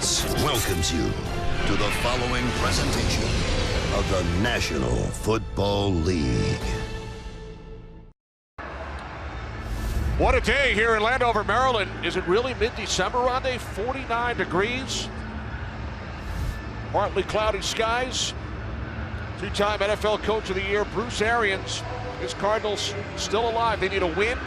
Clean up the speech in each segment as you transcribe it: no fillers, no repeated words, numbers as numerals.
Sports welcomes you to the following presentation of the National Football League. What a day here in Landover, Maryland. Is it really mid-December, Rondé? 49 degrees. Partly cloudy skies. Two-time NFL Coach of the Year, Bruce Arians. His Cardinals still alive. They need a win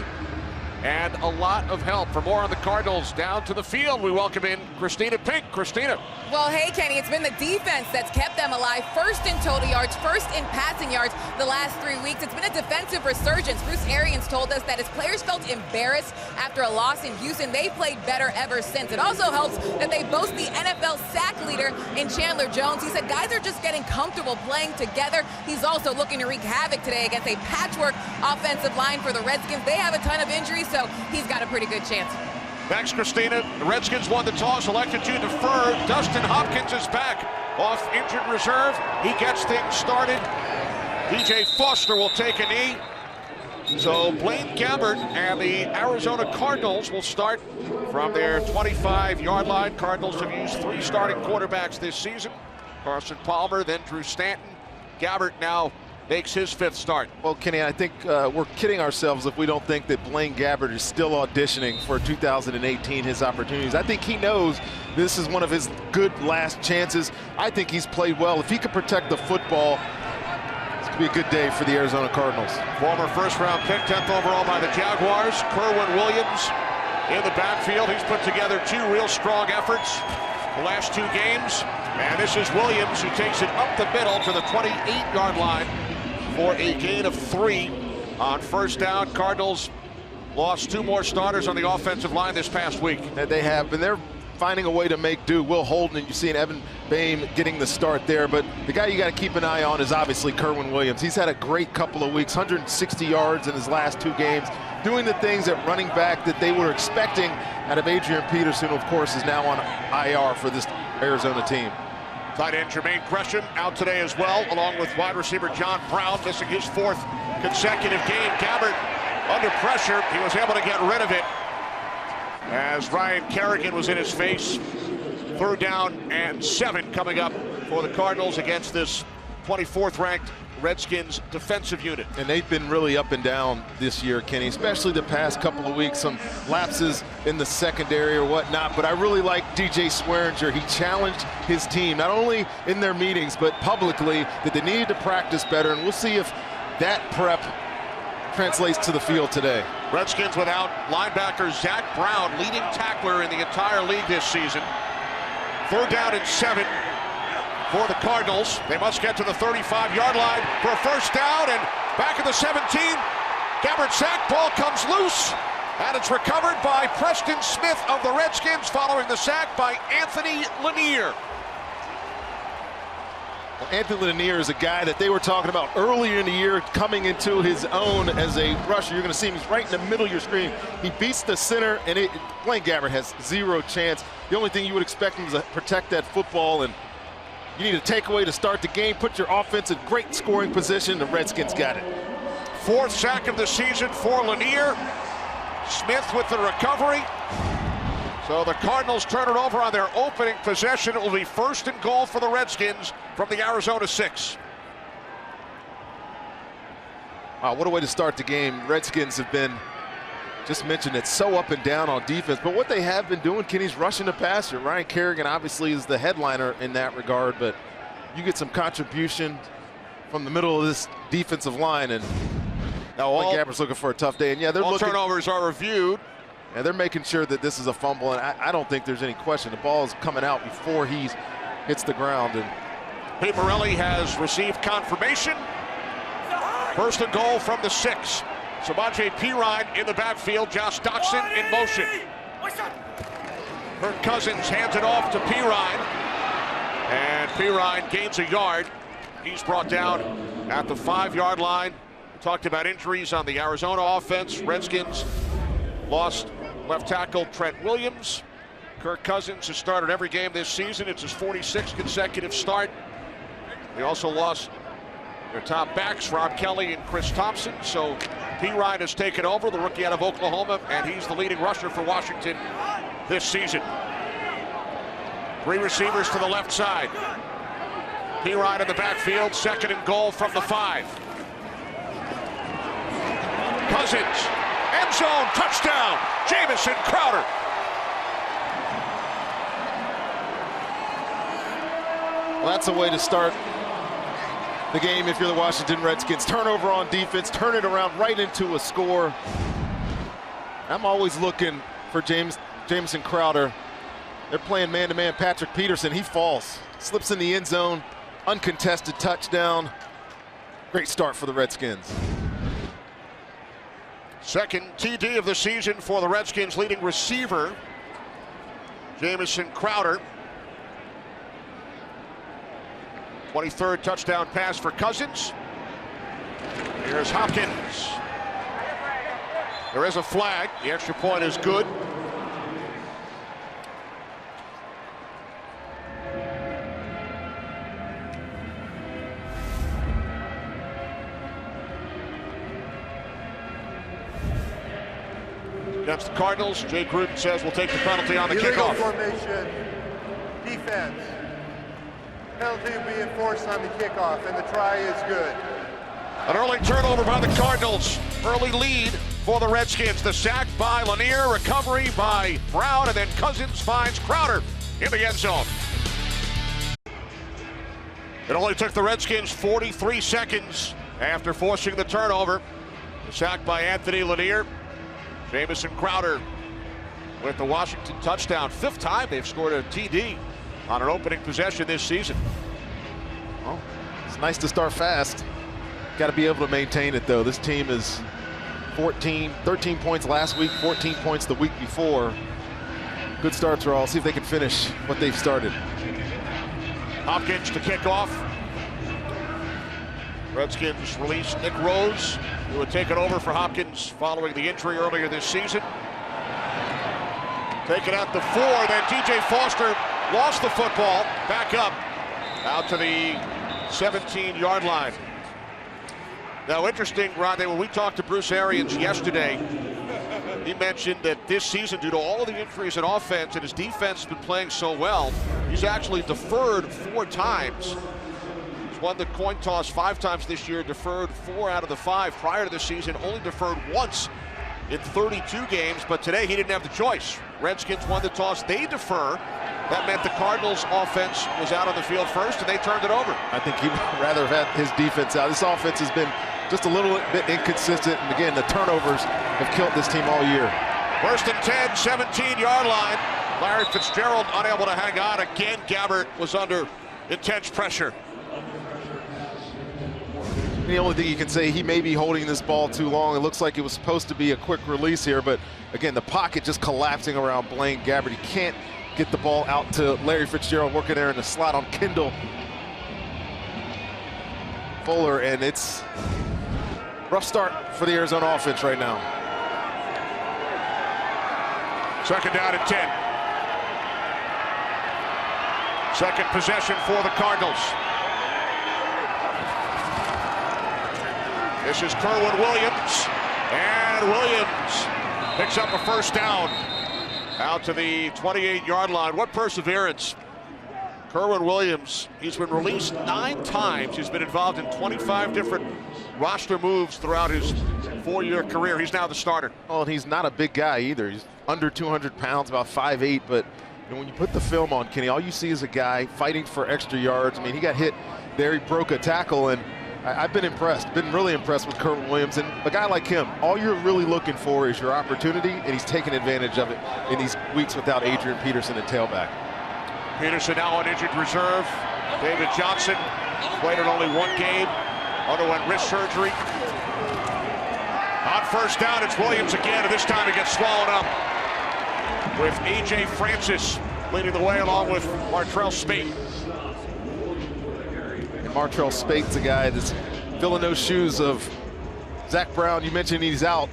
and a lot of help. For more on the Cardinals, down to the field, we welcome in Christina Pink. Christina. Well, hey, Kenny, it's been the defense that's kept them alive. First in total yards, first in passing yards the last 3 weeks. It's been a defensive resurgence. Bruce Arians told us that his players felt embarrassed after a loss in Houston. They played better ever since. It also helps that they boast the NFL sack leader in Chandler Jones. He said guys are just getting comfortable playing together. He's also looking to wreak havoc today against a patchwork offensive line for the Redskins. They have a ton of injuries, so he's got a pretty good chance. Thanks, Christina. The Redskins won the toss, elected to defer. Dustin Hopkins is back off injured reserve. He gets things started. DJ Foster will take a knee. So Blaine Gabbert and the Arizona Cardinals will start from their 25-yard line. Cardinals have used 3 starting quarterbacks this season. Carson Palmer, then Drew Stanton. Gabbert now makes his 5th start. Well, Kenny, I think we're kidding ourselves if we don't think that Blaine Gabbert is still auditioning for 2018, his opportunities. I think he knows this is one of his good last chances. I think he's played well. If he could protect the football, it's going to be a good day for the Arizona Cardinals. Former first-round pick, 10th overall by the Jaguars, Kerwin Williams in the backfield. He's put together 2 real strong efforts the last 2 games. And this is Williams, who takes it up the middle to the 28-yard line for a gain of 3 on first down. Cardinals lost 2 more starters on the offensive line this past week. And they have, and they're finding a way to make do. Will Holden, and you see Evan Boehm getting the start there, but the guy you got to keep an eye on is obviously Kerwin Williams. He's had a great couple of weeks, 160 yards in his last 2 games, doing the things at running back that they were expecting out of Adrian Peterson, who of course is now on IR for this Arizona team. Tight end Jermaine Gresham out today as well, along with wide receiver John Brown, missing his 4th consecutive game. Gabbert under pressure. He was able to get rid of it as Ryan Kerrigan was in his face. 3rd down and 7 coming up for the Cardinals against this 24th ranked Redskins defensive unit. And they've been really up and down this year, Kenny, especially the past couple of weeks. Some lapses in the secondary or whatnot, but I really like DJ Swearinger. He challenged his team, not only in their meetings, but publicly, that they needed to practice better, and we'll see if that prep translates to the field today. Redskins without linebacker Zach Brown, leading tackler in the entire league this season. 3rd down and 7. For the Cardinals. They must get to the 35-yard line for a first down, and back at the 17. Gabbert sack, ball comes loose, and it's recovered by Preston Smith of the Redskins following the sack by Anthony Lanier. Well, Anthony Lanier is a guy that they were talking about earlier in the year coming into his own as a rusher. You're going to see him, he's right in the middle of your screen. He beats the center, and Blaine Gabbert has 0 chance. The only thing you would expect him is to protect that football, and you need a takeaway to start the game, put your offense in great scoring position. The Redskins got it. 4th sack of the season for Lanier. Smith with the recovery. So the Cardinals turn it over on their opening possession. It will be 1st and goal for the Redskins from the Arizona 6. Wow, what a way to start the game. Redskins have been, just mentioned it, so up and down on defense. But what they have been doing, Kenny's rushing the passer. Ryan Kerrigan obviously is the headliner in that regard, but you get some contribution from the middle of this defensive line, and now all Gabbert's looking for a tough day. And yeah, they're all looking. Turnovers are reviewed. And they're making sure that this is a fumble, and I don't think there's any question. The ball is coming out before he hits the ground. And Paparelli has received confirmation. 1st and goal from the 6. Samaje Perine in the backfield. Josh Doxson in motion. Kirk Cousins hands it off to Perine. And Perine gains a yard. He's brought down at the 5-yard line. We talked about injuries on the Arizona offense. Redskins lost left tackle Trent Williams. Kirk Cousins has started every game this season. It's his 46th consecutive start. They also lost their top backs, Rob Kelly and Chris Thompson. So Perine has taken over, the rookie out of Oklahoma, and he's the leading rusher for Washington this season. Three receivers to the left side. P-Ryan in the backfield, 2nd and goal from the 5. Cousins, end zone, touchdown, Jamison Crowder. Well, that's a way to start the game if you're the Washington Redskins. Turnover on defense, turn it around right into a score. I'm always looking for Jamison Crowder. They're playing man-to-man Patrick Peterson. He falls, slips in the end zone, uncontested touchdown. Great start for the Redskins. 2nd TD of the season for the Redskins, leading receiver, Jamison Crowder. 23rd touchdown pass for Cousins. Here's Hopkins. There is a flag. The extra point is good. Against the Cardinals, Jay Gruden says we'll take the penalty on the kickoff. Formation, defense. Penalty will be enforced on the kickoff, and the try is good. An early turnover by the Cardinals. Early lead for the Redskins. The sack by Lanier, recovery by Brown, and then Cousins finds Crowder in the end zone. It only took the Redskins 43 seconds after forcing the turnover. The sack by Anthony Lanier. Jamison Crowder with the Washington touchdown. 5th time they've scored a TD on an opening possession this season. Well, it's nice to start fast. Got to be able to maintain it, though. This team is 13 points last week, 14 points the week before. Good starts, Raw. See if they can finish what they've started. Hopkins to kick off. Redskins release Nick Rose, who had taken over for Hopkins following the injury earlier this season. Taken at the 4, then TJ Foster lost the football, back up, out to the 17-yard line. Now, interesting, Rodney, when we talked to Bruce Arians yesterday, he mentioned that this season, due to all of the injuries in offense and his defense has been playing so well, he's actually deferred 4 times. He's won the coin toss 5 times this year, deferred 4 out of the 5. Prior to the season, only deferred once in 32 games, but today he didn't have the choice. Redskins won the toss, they defer. That meant the Cardinals offense was out on the field first, and they turned it over. I think he'd rather have had his defense out. This offense has been just a little bit inconsistent, and again, the turnovers have killed this team all year. 1st and 10, 17-yard line. Larry Fitzgerald unable to hang on. Again, Gabbert was under intense pressure. The only thing you can say, he may be holding this ball too long. It looks like it was supposed to be a quick release here, but again, the pocket just collapsing around Blaine Gabbert. He can't get the ball out to Larry Fitzgerald, working there in the slot on Kendall Fuller, and it's rough start for the Arizona offense right now. 2nd down and 10. 2nd possession for the Cardinals. This is Kerwin Williams, and Williams picks up a 1st down out to the 28-yard line. What perseverance. Kerwin Williams, he's been released 9 times. He's been involved in 25 different roster moves throughout his 4-year career. He's now the starter. Oh, and he's not a big guy either. He's under 200 pounds, about 5'8", but when you put the film on Kenny, all you see is a guy fighting for extra yards. I mean, he got hit there, he broke a tackle, and I've been impressed, been really impressed with Kerwin Williams. And a guy like him, all you're really looking for is your opportunity, and he's taking advantage of it in these weeks without Adrian Peterson at tailback. Peterson now on injured reserve. David Johnson played in only 1 game, underwent wrist surgery. On 1st down, it's Williams again, and this time he gets swallowed up with A.J. Francis leading the way along with Martrell Spate. And Martrell Spate's a guy that's filling those shoes of Zach Brown. You mentioned he's out,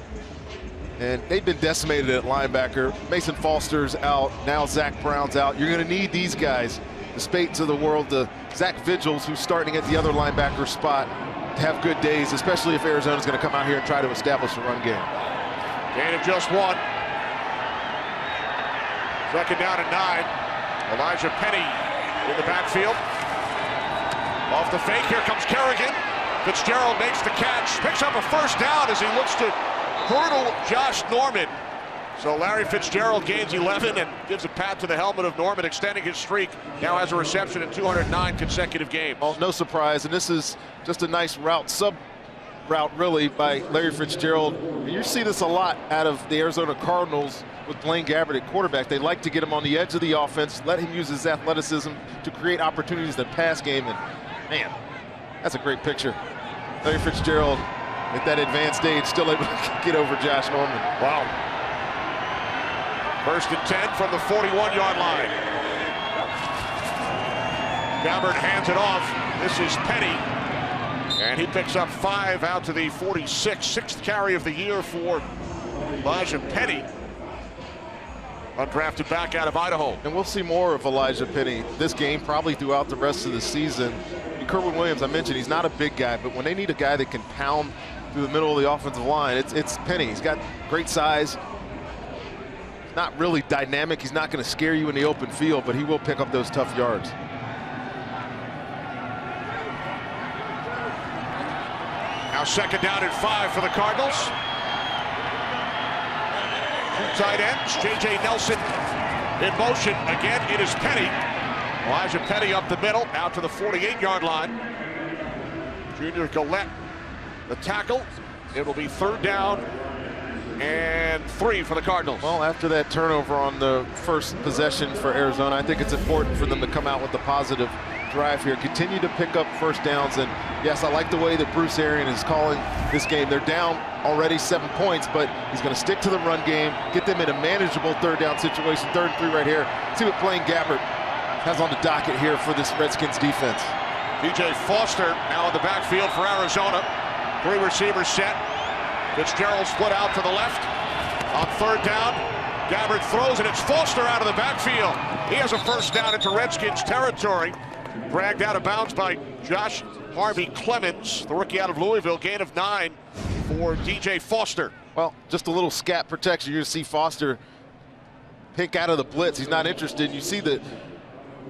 and they've been decimated at linebacker. Mason Foster's out, now Zach Brown's out. You're going to need these guys, the Spates of the world, the Zach Vigils, who's starting at the other linebacker spot, to have good days, especially if Arizona's going to come out here and try to establish a run game. Gain of just 1. 2nd down and 9. Elijah Penny in the backfield. Off the fake, here comes Kerrigan. Fitzgerald makes the catch, picks up a first down as he looks to hurdle Josh Norman. So Larry Fitzgerald gains 11 and gives a pat to the helmet of Norman, extending his streak. Now has a reception in 209 consecutive games. Well, no surprise, and this is just a nice route, sub route really, by Larry Fitzgerald. And you see this a lot out of the Arizona Cardinals with Blaine Gabbert at quarterback. They like to get him on the edge of the offense, let him use his athleticism to create opportunities in the pass game. And man, that's a great picture. Larry Fitzgerald at that advanced age still able to get over Josh Norman. Wow. First and 10 from the 41-yard line. Gabbert hands it off. This is Penny. And he picks up 5 out to the 46. 6th carry of the year for Elijah Penny. Undrafted back out of Idaho. And we'll see more of Elijah Penny this game, probably throughout the rest of the season. And Kerwin Williams, I mentioned, he's not a big guy, but when they need a guy that can pound through the middle of the offensive line, it's Penny. He's got great size. Not really dynamic. He's not going to scare you in the open field, but he will pick up those tough yards. Now second down and 5 for the Cardinals. 2 tight ends. J.J. Nelson in motion. Again, it is Penny. Elijah Penny up the middle, out to the 48-yard line. Junior Gillette, the tackle. It will be 3rd down and 3 for the Cardinals. Well, after that turnover on the first possession for Arizona, I think it's important for them to come out with a positive drive here. Continue to pick up first downs. And yes, I like the way that Bruce Arians is calling this game. They're down already 7 points, but he's going to stick to the run game, get them in a manageable 3rd down situation. 3rd and 3 right here. See what Blaine Gabbert has on the docket here for this Redskins defense. DJ Foster now in the backfield for Arizona. 3 receivers set. Fitzgerald split out to the left. On 3rd down, Gabbert throws, and it's Foster out of the backfield. He has a first down into Redskins territory. Dragged out of bounds by Josh Harvey Clemens, the rookie out of Louisville. Gain of 9 for DJ Foster. Well, just a little scat protection. You're going to see Foster pick out of the blitz. He's not interested. You see the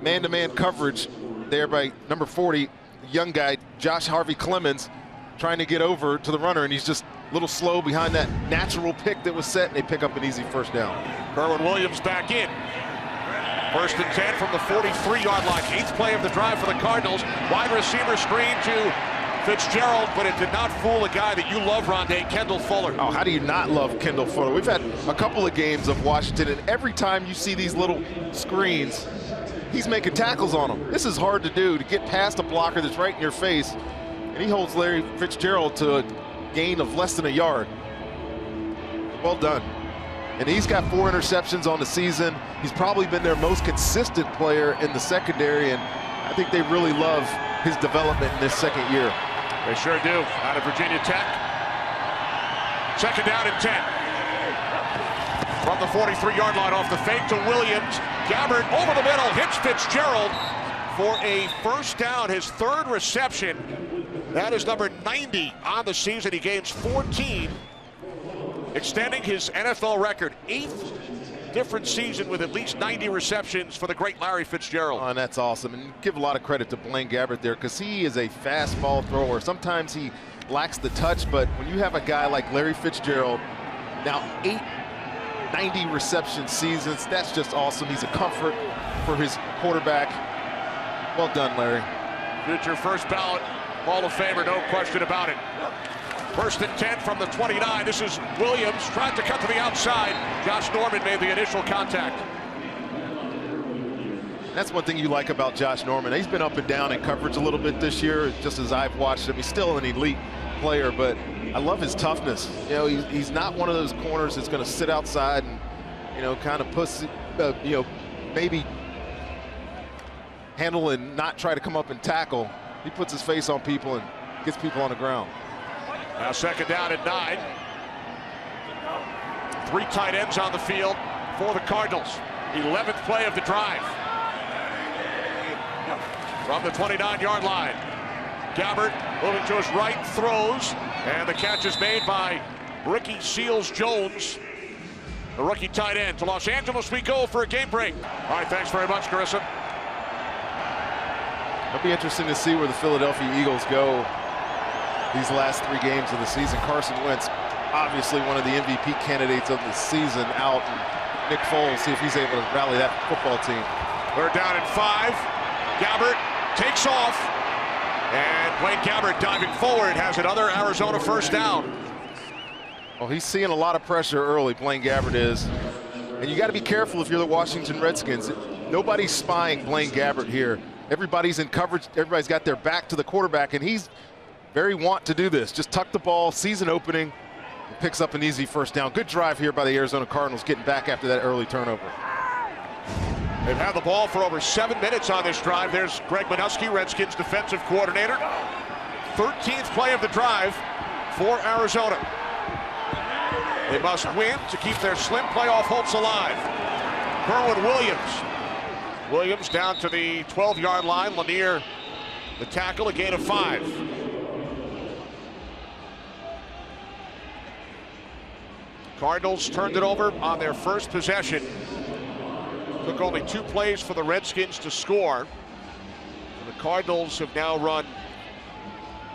man-to-man coverage there by number 40, young guy, Josh Harvey Clemens, trying to get over to the runner, and he's just a little slow behind that natural pick that was set, and they pick up an easy first down. Kerwin Williams back in. 1st and 10 from the 43-yard line. 8th play of the drive for the Cardinals. Wide receiver screen to Fitzgerald, but it did not fool a guy that you love, Rondé, Kendall Fuller. Oh, how do you not love Kendall Fuller? We've had a couple of games of Washington, and every time you see these little screens, he's making tackles on them. This is hard to do, to get past a blocker that's right in your face, and he holds Larry Fitzgerald to a gain of less than a yard. Well done. And he's got 4 interceptions on the season. He's probably been their most consistent player in the secondary, and I think they really love his development in this 2nd year. They sure do, out of Virginia Tech. 2nd down and 10. From the 43-yard line, off the fake to Williams. Gabbert over the middle, hits Fitzgerald for a first down, his 3rd reception. That is number 90 on the season. He gains 14, extending his NFL record. 8th different season with at least 90 receptions for the great Larry Fitzgerald. Oh, and that's awesome. And give a lot of credit to Blaine Gabbert there, because he is a fast ball thrower. Sometimes he lacks the touch, but when you have a guy like Larry Fitzgerald, now 8 90 reception seasons, that's just awesome. He's a comfort for his quarterback. Well done, Larry. Future first ballot Hall of Famer, no question about it. 1st and 10 from the 29. This is Williams, tried to cut to the outside. Josh Norman made the initial contact. That's one thing you like about Josh Norman. He's been up and down in coverage a little bit this year, just as I've watched him. He's still an elite player, but I love his toughness. You know, he's not one of those corners that's going to sit outside and, you know, kind of pussy, you know, maybe handle and not try to come up and tackle. He puts his face on people and gets people on the ground. Now 2nd down and 9. 3 tight ends on the field for the Cardinals. 11th play of the drive. From the 29-yard line. Gabbert moving to his right, throws, and the catch is made by Ricky Seals-Jones. The rookie tight end. To Los Angeles we go for a game break. All right, thanks very much, Carissa. It'll be interesting to see where the Philadelphia Eagles go these last 3 games of the season. Carson Wentz, obviously one of the MVP candidates of the season, out. And Nick Foles, see if he's able to rally that football team. They're down at 5. Gabbert takes off. And Blaine Gabbert diving forward has another Arizona first down. Well, he's seeing a lot of pressure early, Blaine Gabbert is. And you got to be careful if you're the Washington Redskins. Nobody's spying Blaine Gabbert here. Everybody's in coverage. Everybody's got their back to the quarterback, and he's very want to do this. Just tuck the ball, season opening, and picks up an easy first down. Good drive here by the Arizona Cardinals, getting back after that early turnover. They've had the ball for over 7 minutes on this drive. There's Greg Minuski, Redskins defensive coordinator. 13th play of the drive for Arizona. They must win to keep their slim playoff hopes alive. Kerwin Williams down to the 12-yard line. Lanier, the tackle, a gain of 5. Cardinals turned it over on their first possession. Took only 2 plays for the Redskins to score. And the Cardinals have now run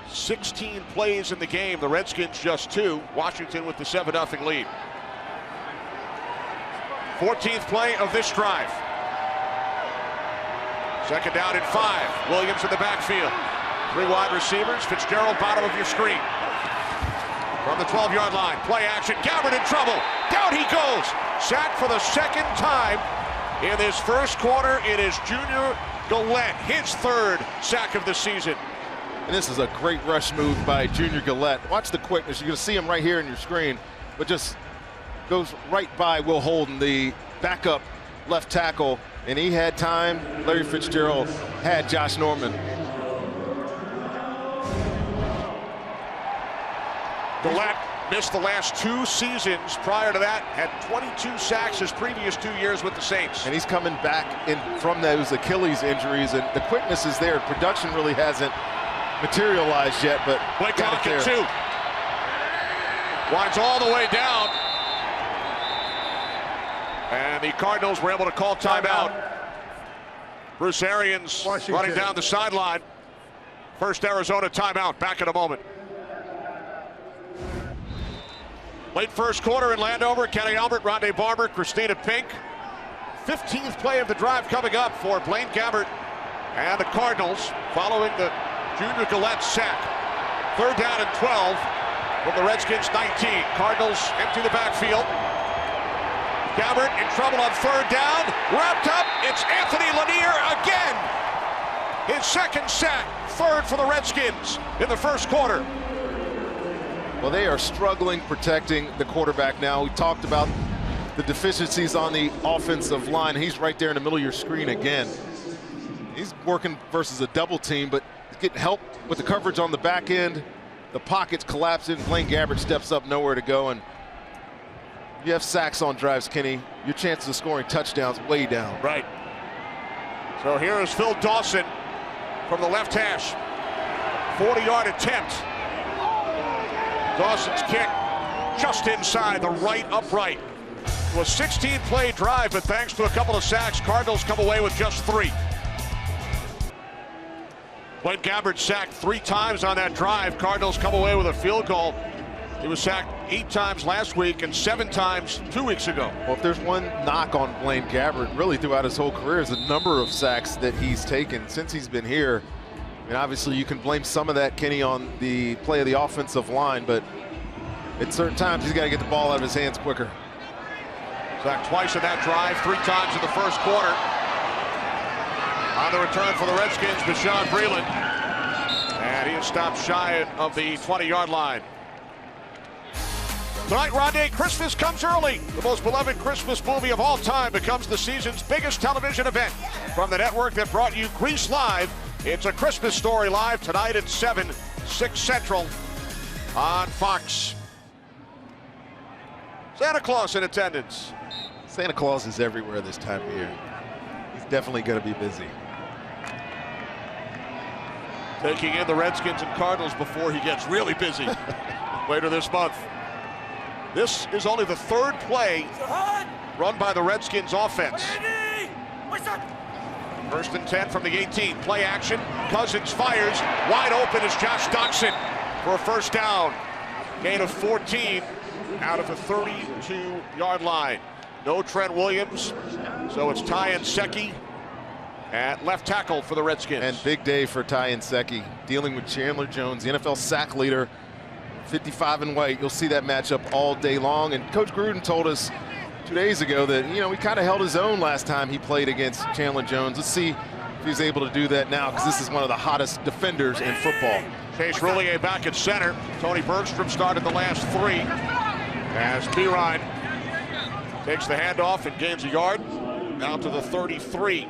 16 plays in the game. The Redskins just 2. Washington with the 7-0 lead. 14th play of this drive. Second down and 5. Williams in the backfield. 3 wide receivers. Fitzgerald bottom of your screen. From the 12-yard line. Play action. Gabbert in trouble. Down he goes. Sacked for the 2nd time in this first quarter. It is Junior Galette, his 3rd sack of the season. And this is a great rush move by Junior Galette. Watch the quickness. You're going to see him right here in your screen, but just goes right by Will Holden, the backup left tackle, and he had time. Larry Fitzgerald had Josh Norman. Galette missed the last 2 seasons. Prior to that, had 22 sacks his previous 2 years with the Saints. And he's coming back in from those Achilles injuries, and the quickness is there. Production really hasn't materialized yet, but Blake got it there. at 2. Winds all the way down. And the Cardinals were able to call timeout. Bruce Arians running down the sideline. First Arizona timeout. Back in a moment. Late first quarter in Landover. Kenny Albert, Rondé Barber, Christina Pink. 15th play of the drive coming up for Blaine Gabbert and the Cardinals following the Junior Galette sack. 3rd down and 12 from the Redskins 19. Cardinals empty the backfield. Gabbert in trouble on 3rd down. Wrapped up. It's Anthony Lanier again. His 2nd sack. 3rd for the Redskins in the first quarter. Well, they are struggling protecting the quarterback now. We talked about the deficiencies on the offensive line. He's right there in the middle of your screen again. He's working versus a double team, but getting help with the coverage on the back end. The pocket's collapsing. Blaine Gabbert steps up, nowhere to go, and you have sacks on drives, Kenny. Your chances of scoring touchdowns way down. Right. So here is Phil Dawson from the left hash. 40-yard attempt. Dawson's kick just inside the right upright. It was a 16-play drive, but thanks to a couple of sacks, Cardinals come away with just 3. Blaine Gabbert sacked 3 times on that drive. Cardinals come away with a field goal. He was sacked 8 times last week and 7 times 2 weeks ago. Well, if there's one knock on Blaine Gabbert really throughout his whole career is the number of sacks that he's taken since he's been here. I mean, obviously you can blame some of that, Kenny, on the play of the offensive line, but at certain times he's got to get the ball out of his hands quicker. Sacked twice in that drive, 3 times in the first quarter. On the return for the Redskins, Bashaud Breeland. And he is stopped shy of the 20-yard line. Tonight, Rondé, Christmas comes early. The most beloved Christmas movie of all time becomes the season's biggest television event. From the network that brought you Grease Live, it's A Christmas Story live tonight at 7, 6 Central on Fox. Santa Claus in attendance. Santa Claus is everywhere this time of year. He's definitely going to be busy. Taking in the Redskins and Cardinals before he gets really busy later this month. This is only the third play run by the Redskins offense. First and 10 from the 18. Play action. Cousins fires. Wide open is Josh Doctson for a first down. Gain of 14 out of the 32-yard line. No Trent Williams, so it's Ty Nsekhe at left tackle for the Redskins. And big day for Ty Nsekhe, dealing with Chandler Jones, the NFL sack leader, 55 and white. You'll see that matchup all day long. And Coach Gruden told us 2 days ago that, you know, he kind of held his own last time he played against Chandler Jones. Let's see if he's able to do that now, because this is one of the hottest defenders in football. Chase Roulier back at center. Tony Bergstrom started the last three as Pirine takes the handoff and gains a yard. Now to the 33.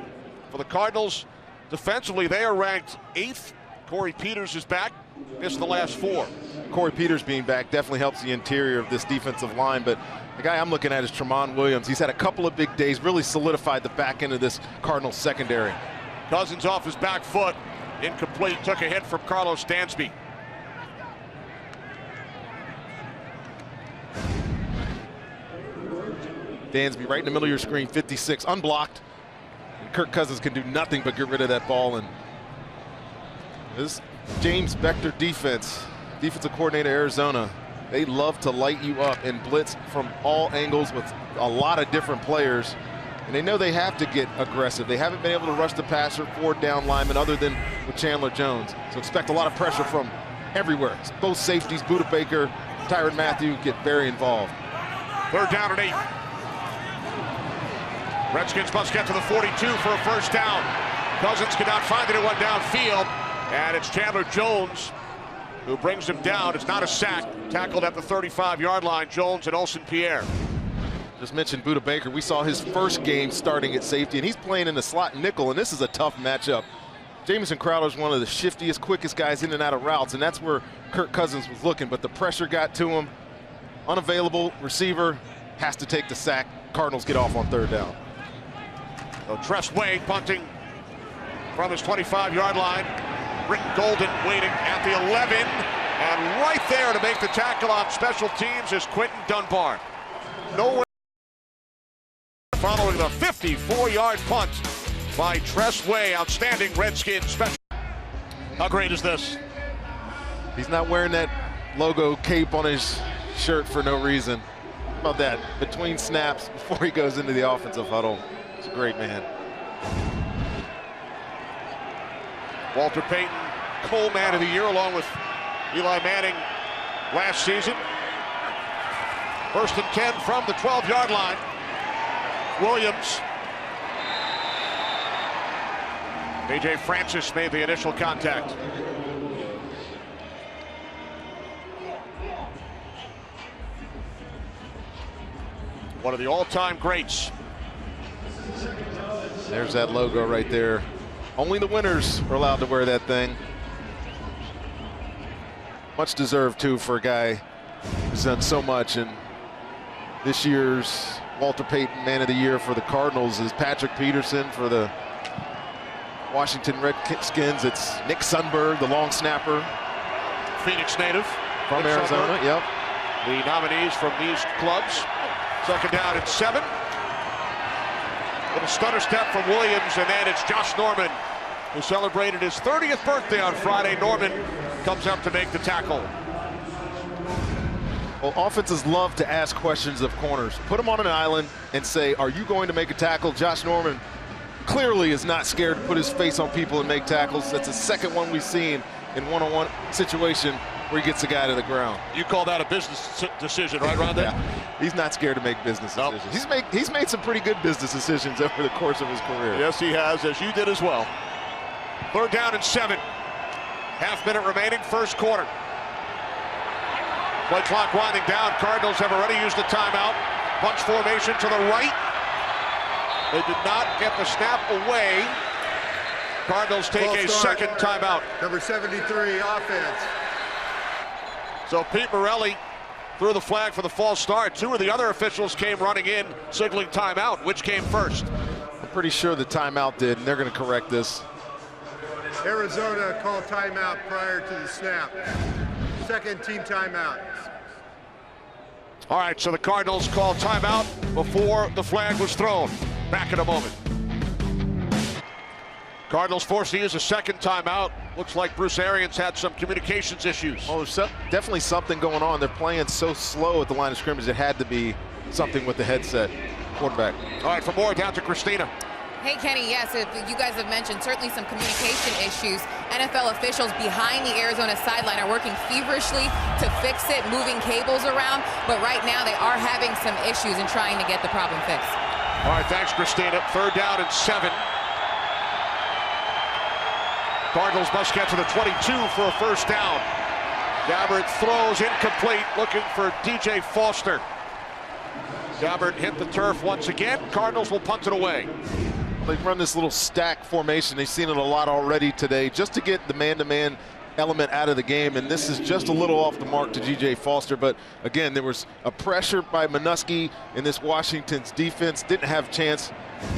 For the Cardinals, defensively, they are ranked 8th. Corey Peters is back. Missed the last 4. Corey Peters being back definitely helps the interior of this defensive line, but the guy I'm looking at is Tramon Williams. He's had a couple of big days, really solidified the back end of this Cardinals secondary. Cousins off his back foot. Incomplete. Took a hit from Carlos Dansby. Dansby right in the middle of your screen, 56, unblocked. And Kirk Cousins can do nothing but get rid of that ball. And this James Beckter defensive coordinator Arizona, they love to light you up and blitz from all angles with a lot of different players. And they know they have to get aggressive. They haven't been able to rush the passer, 4 down linemen, other than with Chandler Jones. So expect a lot of pressure from everywhere. Both safeties, Budda Baker, Tyrann Mathieu, get very involved. 3rd down and 8. Redskins must get to the 42 for a first down. Cousins cannot find it. It went downfield. And it's Chandler Jones who brings him down. It's not a sack. Tackled at the 35-yard line. Jones and Olsen Pierre. Just mentioned Budda Baker. We saw his first game starting at safety, and he's playing in the slot nickel, and this is a tough matchup. Jamison Crowder is one of the shiftiest, quickest guys in and out of routes, and that's where Kirk Cousins was looking, but the pressure got to him. Unavailable receiver, has to take the sack. Cardinals get off on 3rd down. So Tress Way punting from his 25-yard line. Rick Golden waiting at the 11, and right there to make the tackle on special teams is Quentin Dunbar. Nowhere following the 54-yard punt by Tress Way. Outstanding Redskins special. How great is this? He's not wearing that logo cape on his shirt for no reason. How about that? Between snaps, before he goes into the offensive huddle. He's a great man. Walter Payton, Cole Man of the Year, along with Eli Manning last season. 1st and 10 from the 12-yard line. Williams. A.J. Francis made the initial contact. One of the all-time greats. There's that logo right there. Only the winners are allowed to wear that thing. Much deserved, too, for a guy who's done so much. And this year's Walter Payton Man of the Year for the Cardinals is Patrick Peterson. For the Washington Redskins, it's Nick Sundberg, the long snapper. Phoenix native. From Nick Arizona, Sundberg. yep. The nominees from these clubs. 2nd down and 7. Little stutter step from Williams, and then it's Josh Norman, who celebrated his 30th birthday on Friday. Norman comes up to make the tackle. Well, offenses love to ask questions of corners. Put them on an island and say, are you going to make a tackle? Josh Norman clearly is not scared to put his face on people and make tackles. That's the second one we've seen in one-on-one situation where he gets the guy to the ground. You call that a business decision, right, Rhonda? Yeah. He's not scared to make business decisions. He's made some pretty good business decisions over the course of his career. Yes, he has, as you did as well. 3rd down and 7. Half-minute remaining, 1st quarter. Play clock winding down. Cardinals have already used a timeout. Bunch formation to the right. They did not get the snap away. Cardinals take a second timeout. Number 73, offense. So Pete Morelli threw the flag for the false start. 2 of the other officials came running in, signaling timeout. Which came first? I'm pretty sure the timeout did, and they're going to correct this. Arizona called timeout prior to the snap. Second team timeout. All right, so the Cardinals call timeout before the flag was thrown. Back in a moment. Cardinals forced to use a second timeout. Looks like Bruce Arians had some communications issues. Oh, there's definitely something going on. They're playing so slow at the line of scrimmage. It had to be something with the headset quarterback. All right, for more, down to Christina. Hey, Kenny, yes, you guys have mentioned certainly some communication issues. NFL officials behind the Arizona sideline are working feverishly to fix it, moving cables around. But right now they are having some issues in trying to get the problem fixed. All right, thanks, Christina. 3rd down and 7. Cardinals must get to the 22 for a first down. Gabbert throws incomplete, looking for DJ Foster. Gabbert hit the turf once again. Cardinals will punt it away. They run this little stack formation. They've seen it a lot already today just to get the man-to-man element out of the game, and this is just a little off the mark to DJ Foster. But again, there was a pressure by Minuski in this Washington's defense. Didn't have a chance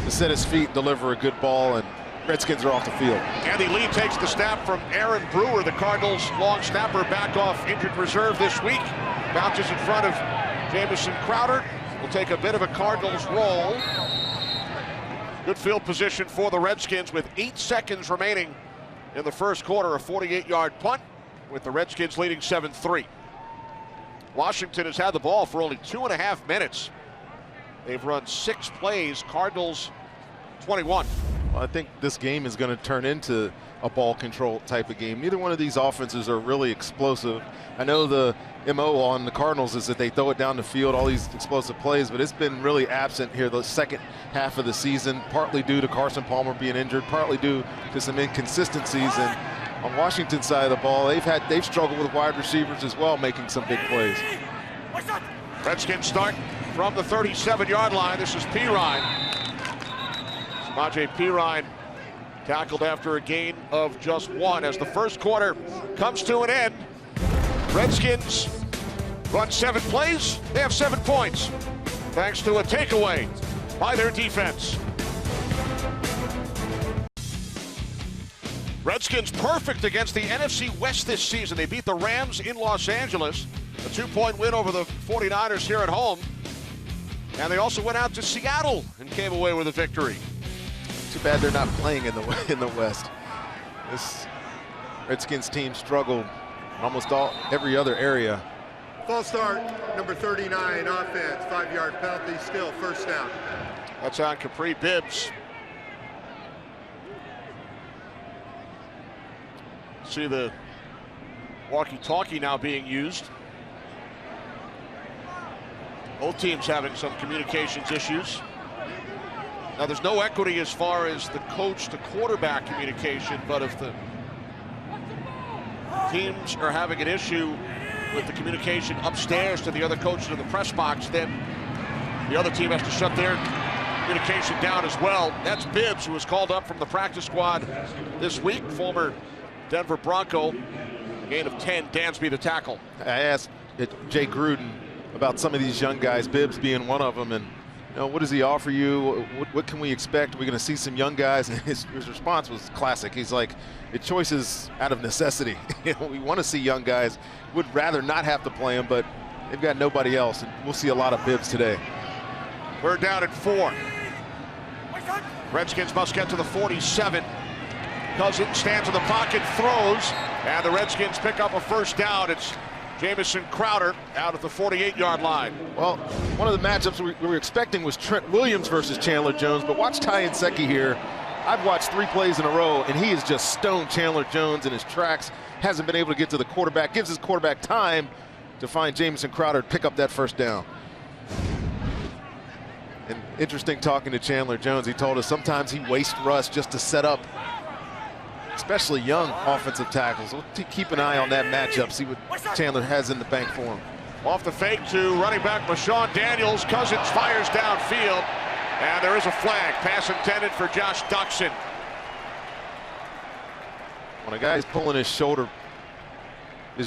to set his feet and deliver a good ball, and Redskins are off the field. Andy Lee takes the snap from Aaron Brewer, the Cardinals' long snapper, back off injured reserve this week. Bounces in front of Jamison Crowder. Will take a bit of a Cardinals roll. Good field position for the Redskins with 8 seconds remaining in the first quarter. A 48-yard punt with the Redskins leading 7-3. Washington has had the ball for only 2.5 minutes. They've run 6 plays. Cardinals 21. Well, I think this game is going to turn into a ball control type of game. Neither one of these offenses are really explosive. I know the MO on the Cardinals is that they throw it down the field, all these explosive plays, but it's been really absent here the second half of the season, partly due to Carson Palmer being injured, partly due to some inconsistencies. And on Washington's side of the ball, they've struggled with wide receivers as well, making some big plays. Redskins start from the 37-yard line. This is Pirine. Samaje Pirine tackled after a gain of just 1 as the first quarter comes to an end. Redskins run 7 plays. They have 7 points thanks to a takeaway by their defense. Redskins perfect against the NFC West this season. They beat the Rams in Los Angeles. A 2-point win over the 49ers here at home. And they also went out to Seattle and came away with a victory. Too bad they're not playing in the West. This Redskins team struggled in almost every other area. False start, number 39, offense, 5-yard penalty, still first down. That's on Capri Bibbs. See the walkie-talkie now being used. Both teams having some communications issues. Now, there's no equity as far as the coach to quarterback communication, but if the teams are having an issue with the communication upstairs to the other coaches in the press box, then the other team has to shut their communication down as well. That's Bibbs, who was called up from the practice squad this week, former Denver Bronco. Gain of 10, Dansby the tackle. I asked Jay Gruden about some of these young guys, Bibbs being one of them, and what does he offer you? What can we expect? We're going to see some young guys. And his response was classic. He's like, the choice is out of necessity. We want to see young guys. Would rather not have to play them, but they've got nobody else. And we'll see a lot of Bibbs today. We're down at 4. Redskins must get to the 47. Cousins stands in the pocket, throws, and the Redskins pick up a first down. It's Jamison Crowder out at the 48-yard line. Well, one of the matchups we were expecting was Trent Williams versus Chandler Jones, but watch Ty Nsekhe here. I've watched 3 plays in a row, and he has just stoned Chandler Jones in his tracks. Hasn't been able to get to the quarterback. Gives his quarterback time to find Jamison Crowder to pick up that first down. And interesting talking to Chandler Jones. He told us sometimes he wastes rush just to set up especially young offensive tackles. We'll keep an eye on that matchup, see what Chandler has in the bank for him. Off the fake to running back Marshawn Daniels. Cousins fires downfield, and there is a flag. Pass intended for Josh Doctson. When a guy's pulling his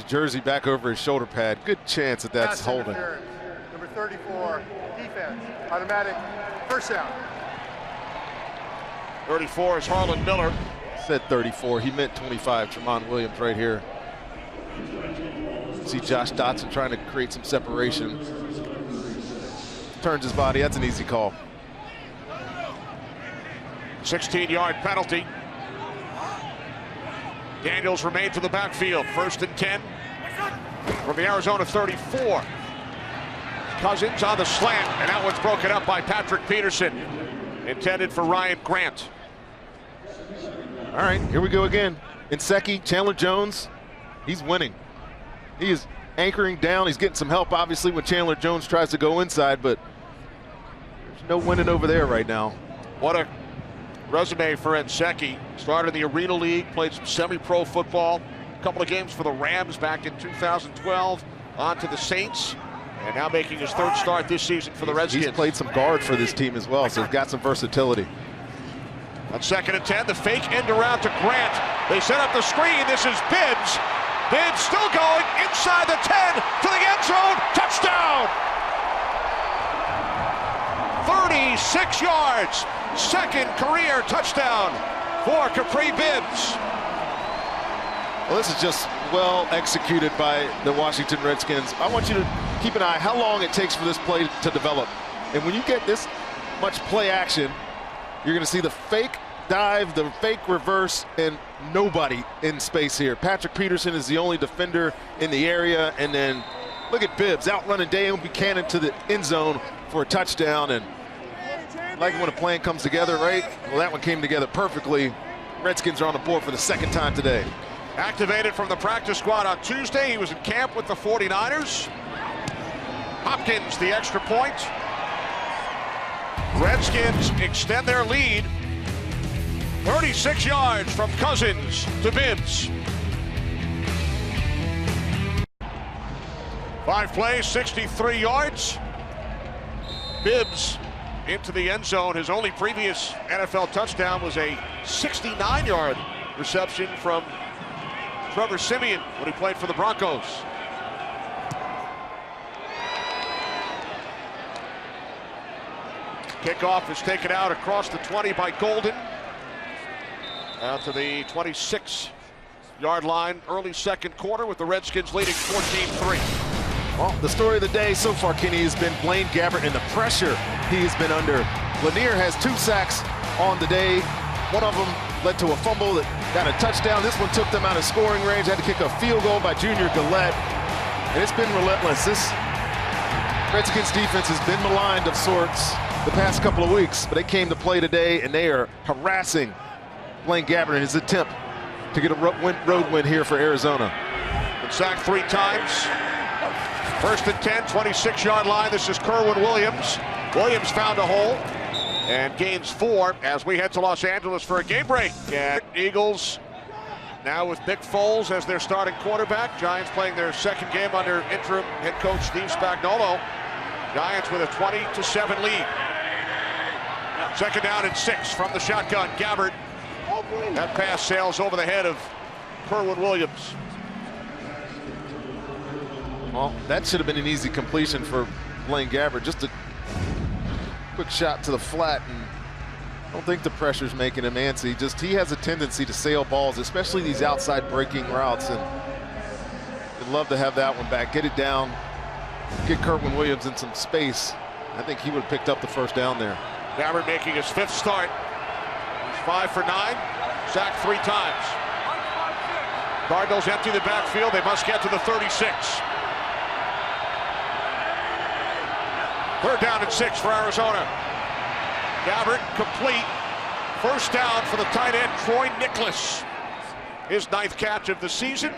jersey back over his shoulder pad, good chance that that's holding. Number 34, defense, automatic, first down. 34 is Harlan Miller. Said 34, he meant 25. Tramon Williams right here. See Josh Doctson trying to create some separation. turns his body. That's an easy call. 16-yard penalty. Daniels remains in the backfield. 1st and 10 from the Arizona 34. Cousins on the slant, and that one's broken up by Patrick Peterson. Intended for Ryan Grant. All right, here we go again. Nsekhe, Chandler Jones, he's winning. He is anchoring down. He's getting some help, obviously, when Chandler Jones tries to go inside, but there's no winning over there right now. What a resume for Nsekhe. Started in the Arena League, played some semi-pro football, a couple of games for the Rams back in 2012, on to the Saints, and now making his 3rd start this season for the Redskins. He's played some guard for this team as well, so he's got some versatility. On 2nd and 10, the fake end around to Grant. They set up the screen. This is Bibbs. Bibbs still going inside the 10 to the end zone. Touchdown! 36 yards. 2nd career touchdown for Capri Bibbs. Well, this is just well executed by the Washington Redskins. I want you to keep an eye how long it takes for this play to develop. And when you get this much play action, you're going to see the fake dive, the fake reverse, and nobody in space here. Patrick Peterson is the only defender in the area, and then look at Bibbs outrunning Dale Buchanan to the end zone for a touchdown. And like when a plan comes together, right? Well, that one came together perfectly. Redskins are on the board for the 2nd time today. Activated from the practice squad on Tuesday. He was in camp with the 49ers. Hopkins, the extra point. Redskins extend their lead. 36 yards from Cousins to Bibbs. 5 plays, 63 yards. Bibbs into the end zone. His only previous NFL touchdown was a 69-yard reception from Trevor Siemian when he played for the Broncos. Kickoff is taken out across the 20 by Golden. Out to the 26-yard line, early 2nd quarter, with the Redskins leading 14-3. Well, the story of the day so far, Kenny, has been Blaine Gabbert and the pressure he has been under. Lanier has 2 sacks on the day. One of them led to a fumble that got a touchdown. This one took them out of scoring range. Had to kick a field goal by Junior Gillette. And it's been relentless. This Redskins defense has been maligned of sorts the past couple of weeks, but they came to play today, and they are harassing Blaine Gabbert in his attempt to get a road win here for Arizona. Been sacked 3 times. 1st and 10, 26-yard line. This is Kerwin Williams. Williams found a hole and gains 4 as we head to Los Angeles for a game break. And Eagles now with Nick Foles as their starting quarterback. Giants playing their 2nd game under interim head coach Steve Spagnuolo. Giants with a 20-7 lead. 2nd down and 6 from the shotgun. Gabbert. That pass sails over the head of Kerwin Williams. Well, that should have been an easy completion for Blaine Gabbert. Just a quick shot to the flat, and I don't think the pressure's making him antsy. Just he has a tendency to sail balls, especially these outside breaking routes, and I'd love to have that one back. Get it down, get Kerwin Williams in some space. I think he would have picked up the 1st down there. Gabbert making his 5th start. He's 5 for 9, sacked 3 times. Cardinals empty the backfield. They must get to the 36. 3rd down and 6 for Arizona. Gabbert complete. 1st down for the tight end, Troy Nicholas. His 9th catch of the season.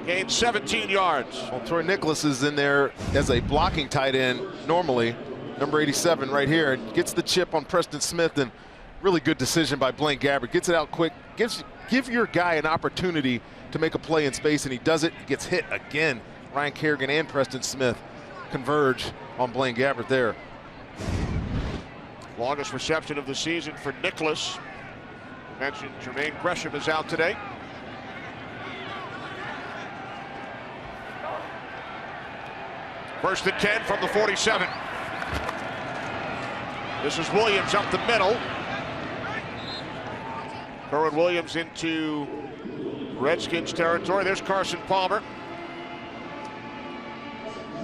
Gained 17 yards. Well, Troy Nicholas is in there as a blocking tight end normally. Number 87 right here. And gets the chip on Preston Smith, and really good decision by Blaine Gabbert. Gets it out quick. Give your guy an opportunity to make a play in space, and he does it. He gets hit again. Ryan Kerrigan and Preston Smith converge on Blaine Gabbert there. Longest reception of the season for Nicholas. We mentioned Jermaine Gresham is out today. First and 10 from the 47. This is Williams up the middle. Kerwin Williams into Redskins territory. There's Carson Palmer.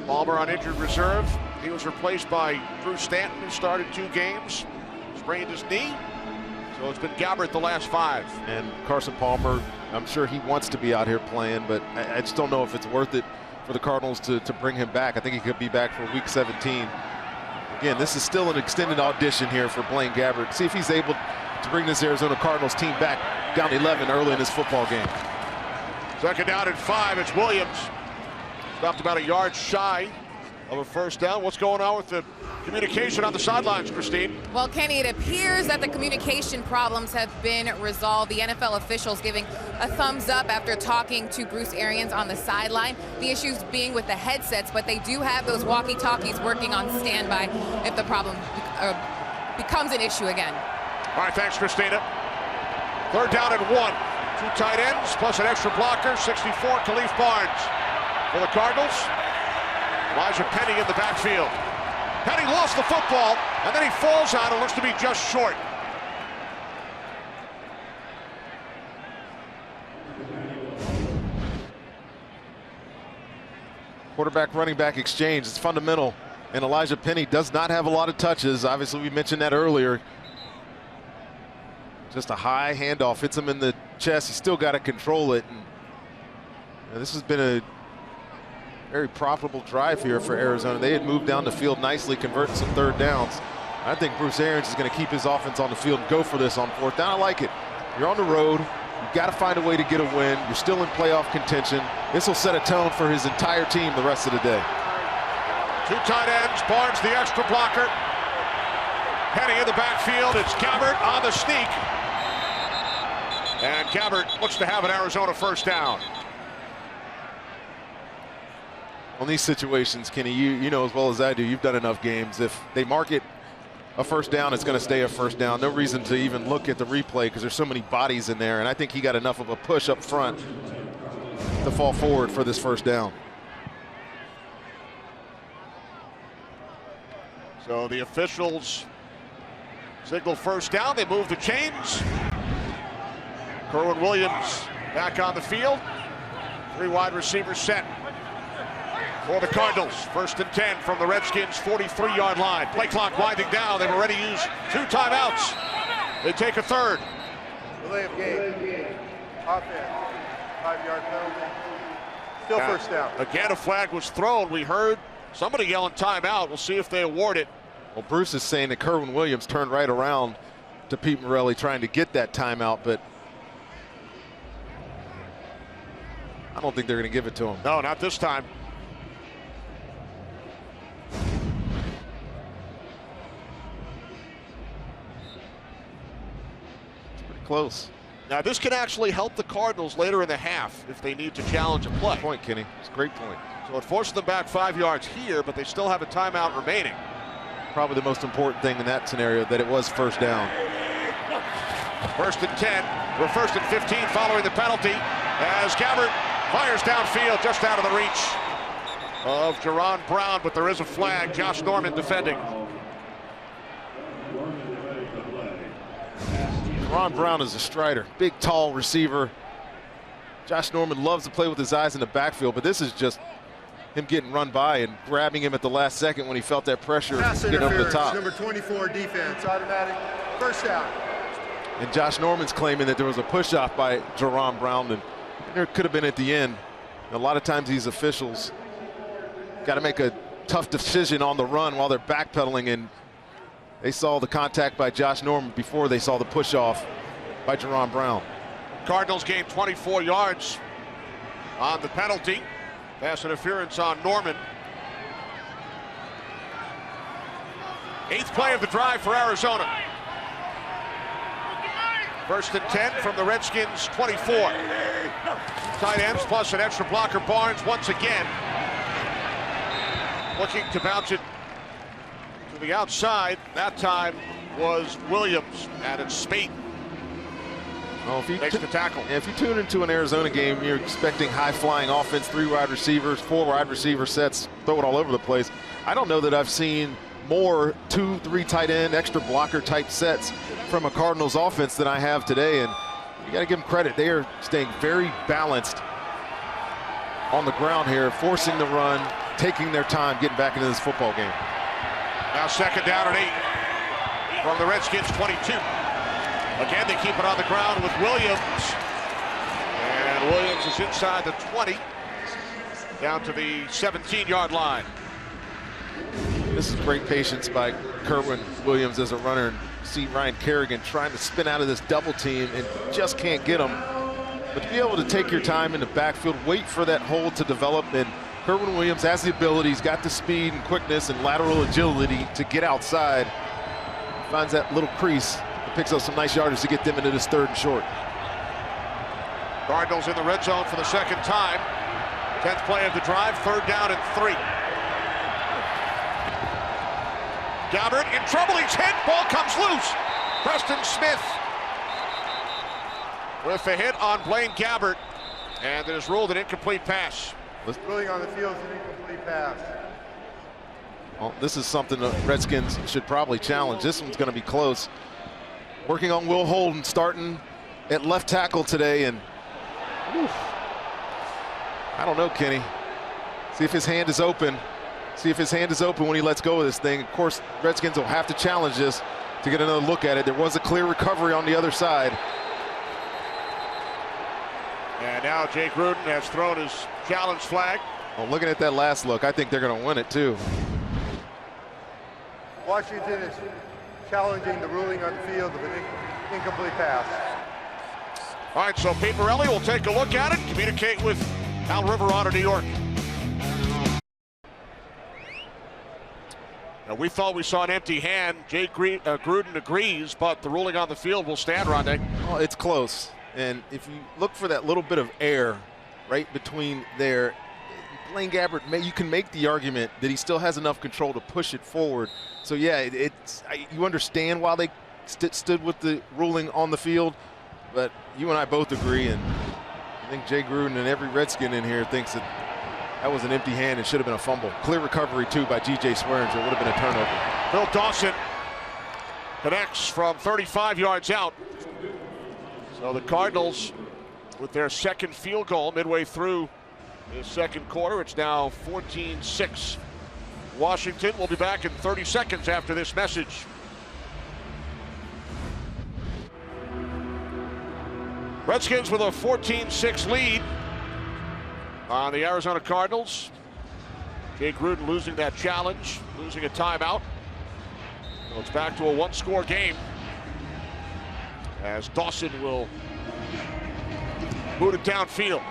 Palmer on injured reserve. He was replaced by Drew Stanton, who started 2 games. Sprained his knee. So it's been Gabbert the last 5. And Carson Palmer, I'm sure he wants to be out here playing, but I just don't know if it's worth it for the Cardinals to bring him back. I think he could be back for week 17. Again, this is still an extended audition here for Blaine Gabbert. See if he's able to bring this Arizona Cardinals team back down 11 early in this football game. Second down and 5. It's Williams. Stopped about a yard shy of a first down. What's going on with the communication on the sidelines, Christine? Well, Kenny, it appears that the communication problems have been resolved. The NFL officials giving a thumbs up after talking to Bruce Arians on the sideline. The issues being with the headsets, but they do have those walkie-talkies working on standby if the problem becomes an issue again. All right, thanks, Christina. Third down and 1. 2 tight ends plus an extra blocker. 64, Khalif Barnes. For the Cardinals, Elijah Penny in the backfield. Penny lost the football, and then he falls out and looks to be just short. Quarterback running back exchange is fundamental, and Elijah Penny does not have a lot of touches. Obviously, we mentioned that earlier. Just a high handoff hits him in the chest. He's still got to control it. And this has been a very profitable drive here for Arizona. They had moved down the field nicely, converting some third downs. I think Bruce Arians is going to keep his offense on the field and go for this on 4th down. I like it. You're on the road. You've got to find a way to get a win. You're still in playoff contention. This will set a tone for his entire team the rest of the day. 2 tight ends. Barnes the extra blocker. Penny in the backfield. It's Gabbert on the sneak. And Gabbert looks to have an Arizona first down. On these situations, Kenny, you know as well as I do, you've done enough games. If they mark it a first down, it's going to stay a first down. No reason to even look at the replay because there's so many bodies in there. And I think he got enough of a push up front to fall forward for this first down. So the officials signal first down. They move the chains. Kerwin Williams back on the field. 3 wide receivers set for the Cardinals. 1st and 10 from the Redskins 43-yard line. Play clock winding down. They've already used 2 timeouts. They take a third. Delay of game. Offense. 5-yard penalty. Still first down. Again, a flag was thrown. We heard somebody yelling timeout. We'll see if they award it. Well, Bruce is saying that Kerwin Williams turned right around to Pete Morelli trying to get that timeout, but I don't think they're going to give it to him. No, not this time. Close. Now this can actually help the Cardinals later in the half if they need to challenge a play. Good point, Kenny. It's a great point. So it forces them back 5 yards here, but they still have a timeout remaining. Probably the most important thing in that scenario, that it was first down. 1st and 10, or 1st and 15 following the penalty as Gabbert fires downfield just out of the reach of Jerron Brown, but there is a flag. Josh Norman defending. Ron Brown is a strider, big, tall receiver. Josh Norman loves to play with his eyes in the backfield, but this is just him getting run by and grabbing him at the last second when he felt that pressure getting over the top. Number 24 defense, automatic first down. And Josh Norman's claiming that there was a push-off by Jerron Brown, and there could have been at the end. A lot of times these officials got to make a tough decision on the run while they're backpedaling, and they saw the contact by Josh Norman before they saw the push-off by Jerron Brown. Cardinals gain 24 yards on the penalty. Pass interference on Norman. 8th play of the drive for Arizona. 1st and 10 from the Redskins 24. Tight ends plus an extra blocker. Barnes once again looking to bounce it to the outside. That time was Williams, and it's Spate. Well, if you makes the tackle. If you tune into an Arizona game, you're expecting high-flying offense, 3 wide receivers, 4 wide receiver sets, throw it all over the place. I don't know that I've seen more 2, 3 tight end, extra blocker type sets from a Cardinals offense than I have today, and you got to give them credit. They are staying very balanced on the ground here, forcing the run, taking their time getting back into this football game. Now 2nd down and 8 from the Redskins 22. Again, they keep it on the ground with Williams. And Williams is inside the 20, down to the 17-yard line. This is great patience by Kerwin Williams as a runner. And see Ryan Kerrigan trying to spin out of this double team and just can't get him. But to be able to take your time in the backfield, wait for that hole to develop, and Kerwin Williams has the ability, he's got the speed and quickness and lateral agility to get outside. Finds that little crease and picks up some nice yardage to get them into this 3rd and short. Cardinals in the red zone for the 2nd time. 10th play of the drive, 3rd down and 3. Gabbert in trouble, he's hit, ball comes loose. Preston Smith with a hit on Blaine Gabbert, and it is ruled an incomplete pass. Ruling on the field is an incomplete pass. Well, this is something the Redskins should probably challenge. This one's going to be close. Working on Will Holden, starting at left tackle today, and I don't know, Kenny. See if his hand is open. See if his hand is open when he lets go of this thing. Of course, Redskins will have to challenge this to get another look at it. There was a clear recovery on the other side. And now Jay Gruden has thrown his challenge flag. Well, looking at that last look, I think they're going to win it too. Washington is challenging the ruling on the field of an incomplete pass. All right, so Pete Morelli will take a look at it, communicate with Al Riveron of New York. Now, we thought we saw an empty hand. Jay Gruden agrees, but the ruling on the field will stand, Rondé. Well, it's close. And if you look for that little bit of air right between there, Blaine Gabbert, you can make the argument that he still has enough control to push it forward. So, yeah, you understand why they stood with the ruling on the field, but you and I both agree, and I think Jay Gruden and every Redskin in here thinks that that was an empty hand and should have been a fumble. Clear recovery, too, by G.J. Swearinger. It would have been a turnover. Bill Dawson connects from 35 yards out. So the Cardinals with their 2nd field goal midway through the 2nd quarter. It's now 14-6. Washington will be back in 30 seconds after this message. Redskins with a 14-6 lead on the Arizona Cardinals. Jay Gruden losing that challenge, losing a timeout. So it's back to a 1-score game as Dawson will boot it downfield.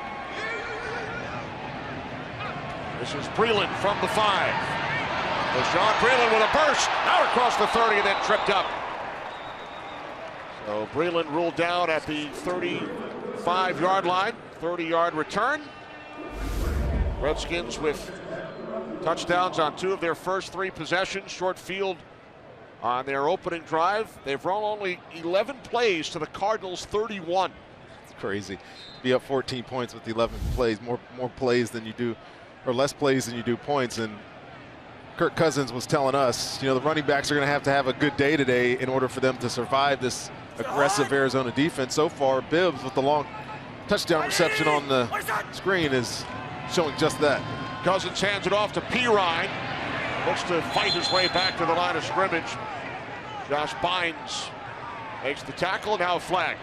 This is Breeland from the 5. Sean Breeland with a burst out across the 30 and then tripped up. So Breeland ruled down at the 35-yard line. 30-yard return. Redskins with touchdowns on 2 of their first 3 possessions. Short field on their opening drive. They've run only 11 plays to the Cardinals 31. It's crazy. Be up 14 points with 11 plays, more plays than you do, or less plays than you do points. And Kirk Cousins was telling us, the running backs are going to have a good day today in order for them to survive this aggressive Arizona defense. So far, Bibbs with the long touchdown reception on the screen is showing just that. Cousins hands it off to Pirine. Looks to fight his way back to the line of scrimmage. Josh Bynes makes the tackle, now a flag.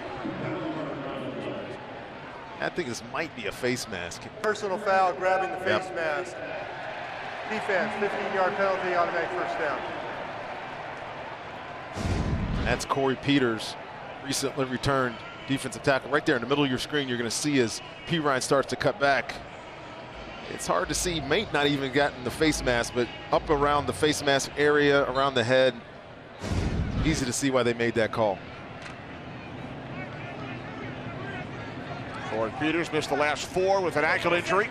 I think this might be a face mask. Personal foul, grabbing the face mask. Defense, 15-yard penalty, automatic first down. That's Corey Peters, recently returned defensive tackle. Right there in the middle of your screen, you're going to see as Pirine starts to cut back. It's hard to see. Mate not even gotten the face mask, but up around the face mask area, around the head, easy to see why they made that call. Corey Peters missed the last 4 with an ankle injury.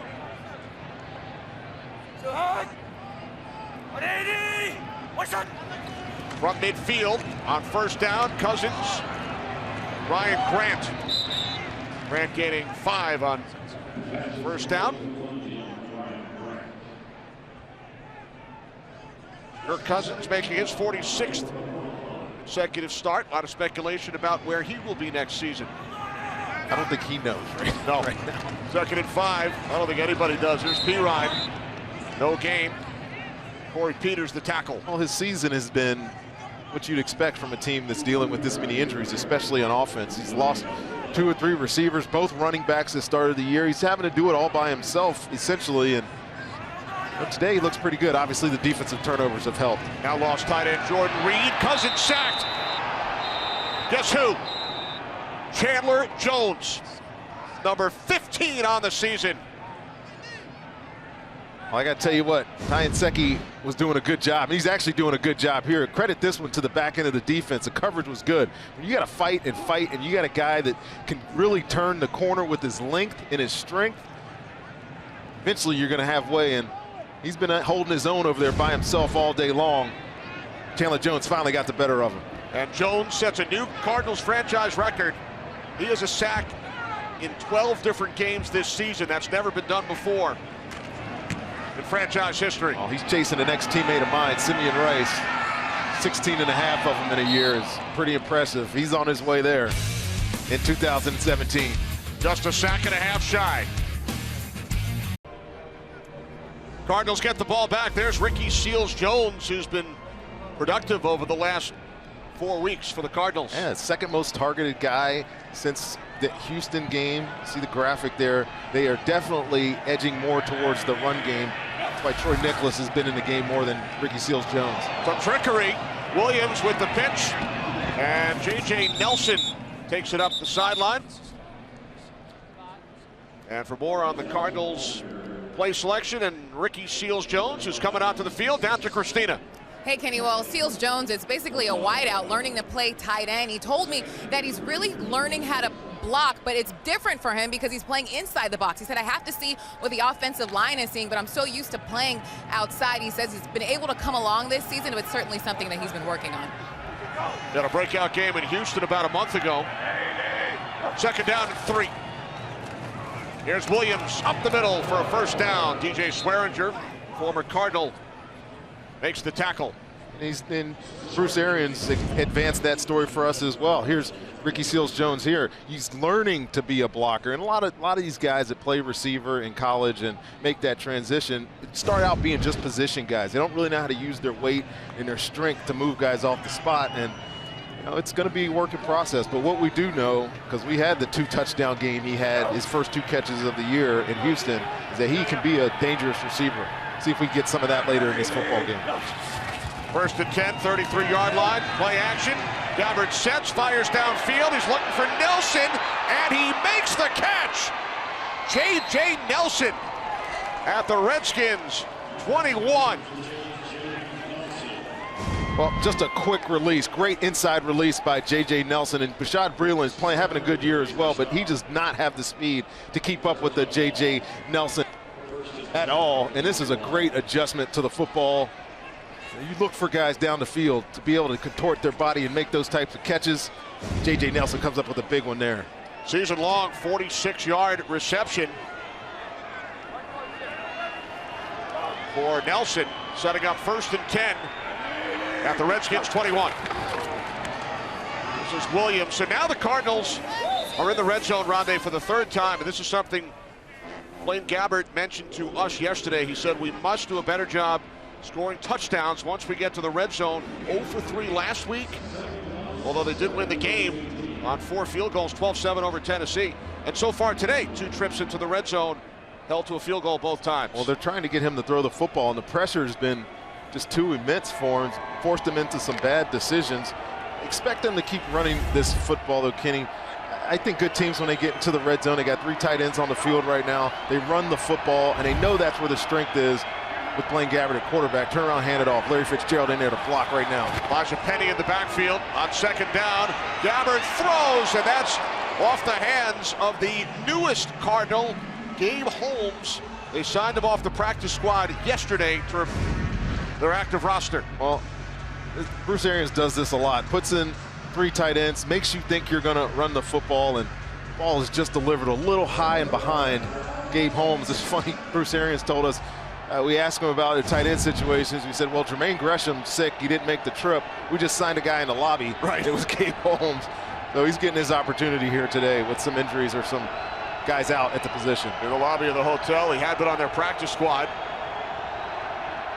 From midfield on first down, Cousins, Ryan Grant. Grant gaining 5 on first down. Kirk Cousins making his 46th consecutive start. A lot of speculation about where he will be next season. I don't think he knows No. right now. 2nd and 5. I don't think anybody does. There's Pirine. No gain. Corey Peters, the tackle. Well, his season has been what you'd expect from a team that's dealing with this many injuries, especially on offense. He's lost 2 or 3 receivers, both running backs at the start of the year. He's having to do it all by himself, essentially, and today he looks pretty good. Obviously, the defensive turnovers have helped. Now lost tight end Jordan Reed. Cousins sacked. Guess who? Chandler Jones, number 15 on the season. Well, I got to tell you what, Tyanseki was doing a good job. He's actually doing a good job here. Credit this one to the back end of the defense. The coverage was good. You got to fight, and you got a guy that can really turn the corner with his length and his strength. Eventually, you're going to have way, and he's been holding his own over there by himself all day long. Chandler Jones finally got the better of him. And Jones sets a new Cardinals franchise record. He has a sack in 12 different games this season. That's never been done before in franchise history. Oh, he's chasing the next teammate of mine, Simeon Rice. 16 and a half of them in a year is pretty impressive. He's on his way there in 2017. Just a sack and a half shy. Cardinals get the ball back. There's Ricky Seals-Jones, who's been productive over the last 4 weeks for the Cardinals. Yeah, second most targeted guy since the Houston game. See the graphic there. They are definitely edging more towards the run game. That's why Troy Nicholas has been in the game more than Ricky Seals-Jones. Some trickery. Williams with the pitch. And J.J. Nelson takes it up the sideline. And for more on the Cardinals play selection and Ricky Seals-Jones, who's coming out to the field, down to Christina. Hey, Kenny, well, Seals-Jones is basically a wideout learning to play tight end. He told me that he's really learning how to block, but it's different for him because he's playing inside the box. He said, I have to see what the offensive line is seeing, but I'm so used to playing outside. He says he's been able to come along this season, but it's certainly something that he's been working on. Got a breakout game in Houston about a month ago. Second down and 3. Here's Williams up the middle for a first down. DJ Swearinger, former Cardinal, makes the tackle. And Bruce Arians advanced that story for us as well. Here's Ricky Seals-Jones here. He's learning to be a blocker. And a lot of these guys that play receiver in college and make that transition start out being just position guys. They don't really know how to use their weight and their strength to move guys off the spot. And you know, it's going to be a work in process. But what we do know, because we had the 2-touchdown game he had, his first 2 catches of the year in Houston, is that he can be a dangerous receiver. See if we get some of that later in this football game. First and 10, 33-yard line, play action. Gabbert sets, fires downfield. He's looking for Nelson, and he makes the catch. J.J. Nelson at the Redskins 21. Well, just a quick release, great inside release by J.J. Nelson, and Bashaud Breeland is having a good year as well, but he does not have the speed to keep up with the J.J. Nelson at all, and this is a great adjustment to the football. You look for guys down the field to be able to contort their body and make those types of catches. J.J. Nelson comes up with a big one there. Season-long 46-yard reception for Nelson, setting up first and 10 at the Redskins 21. This is Williams. So now the Cardinals are in the red zone rendezvous for the 3rd time, and this is something Blaine Gabbert mentioned to us yesterday. He said we must do a better job scoring touchdowns once we get to the red zone. 0 for 3 last week, although they did win the game on 4 field goals, 12-7 over Tennessee. And so far today, 2 trips into the red zone, held to a field goal both times. Well, they're trying to get him to throw the football, and the pressure has been just too immense for him, forced him into some bad decisions. Expect them to keep running this football, though, Kenny. I think good teams, when they get into the red zone, they got 3 tight ends on the field right now. They run the football, and they know that's where the strength is with Blaine Gabbert at quarterback. Turn around, hand it off. Larry Fitzgerald in there to block right now. Elijah Penny in the backfield on second down. Gabbert throws, and that's off the hands of the newest Cardinal, Gabe Holmes. They signed him off the practice squad yesterday to their active roster. Well, Bruce Arians does this a lot. Puts in 3 tight ends, makes you think you're going to run the football, and the ball is just delivered a little high and behind Gabe Holmes. It's funny, Bruce Arians told us, we asked him about the tight end situations. We said, well, Jermaine Gresham's sick. He didn't make the trip. We just signed a guy in the lobby. Right. It was Gabe Holmes. So he's getting his opportunity here today with some injuries or some guys out at the position. In the lobby of the hotel, he had been on their practice squad.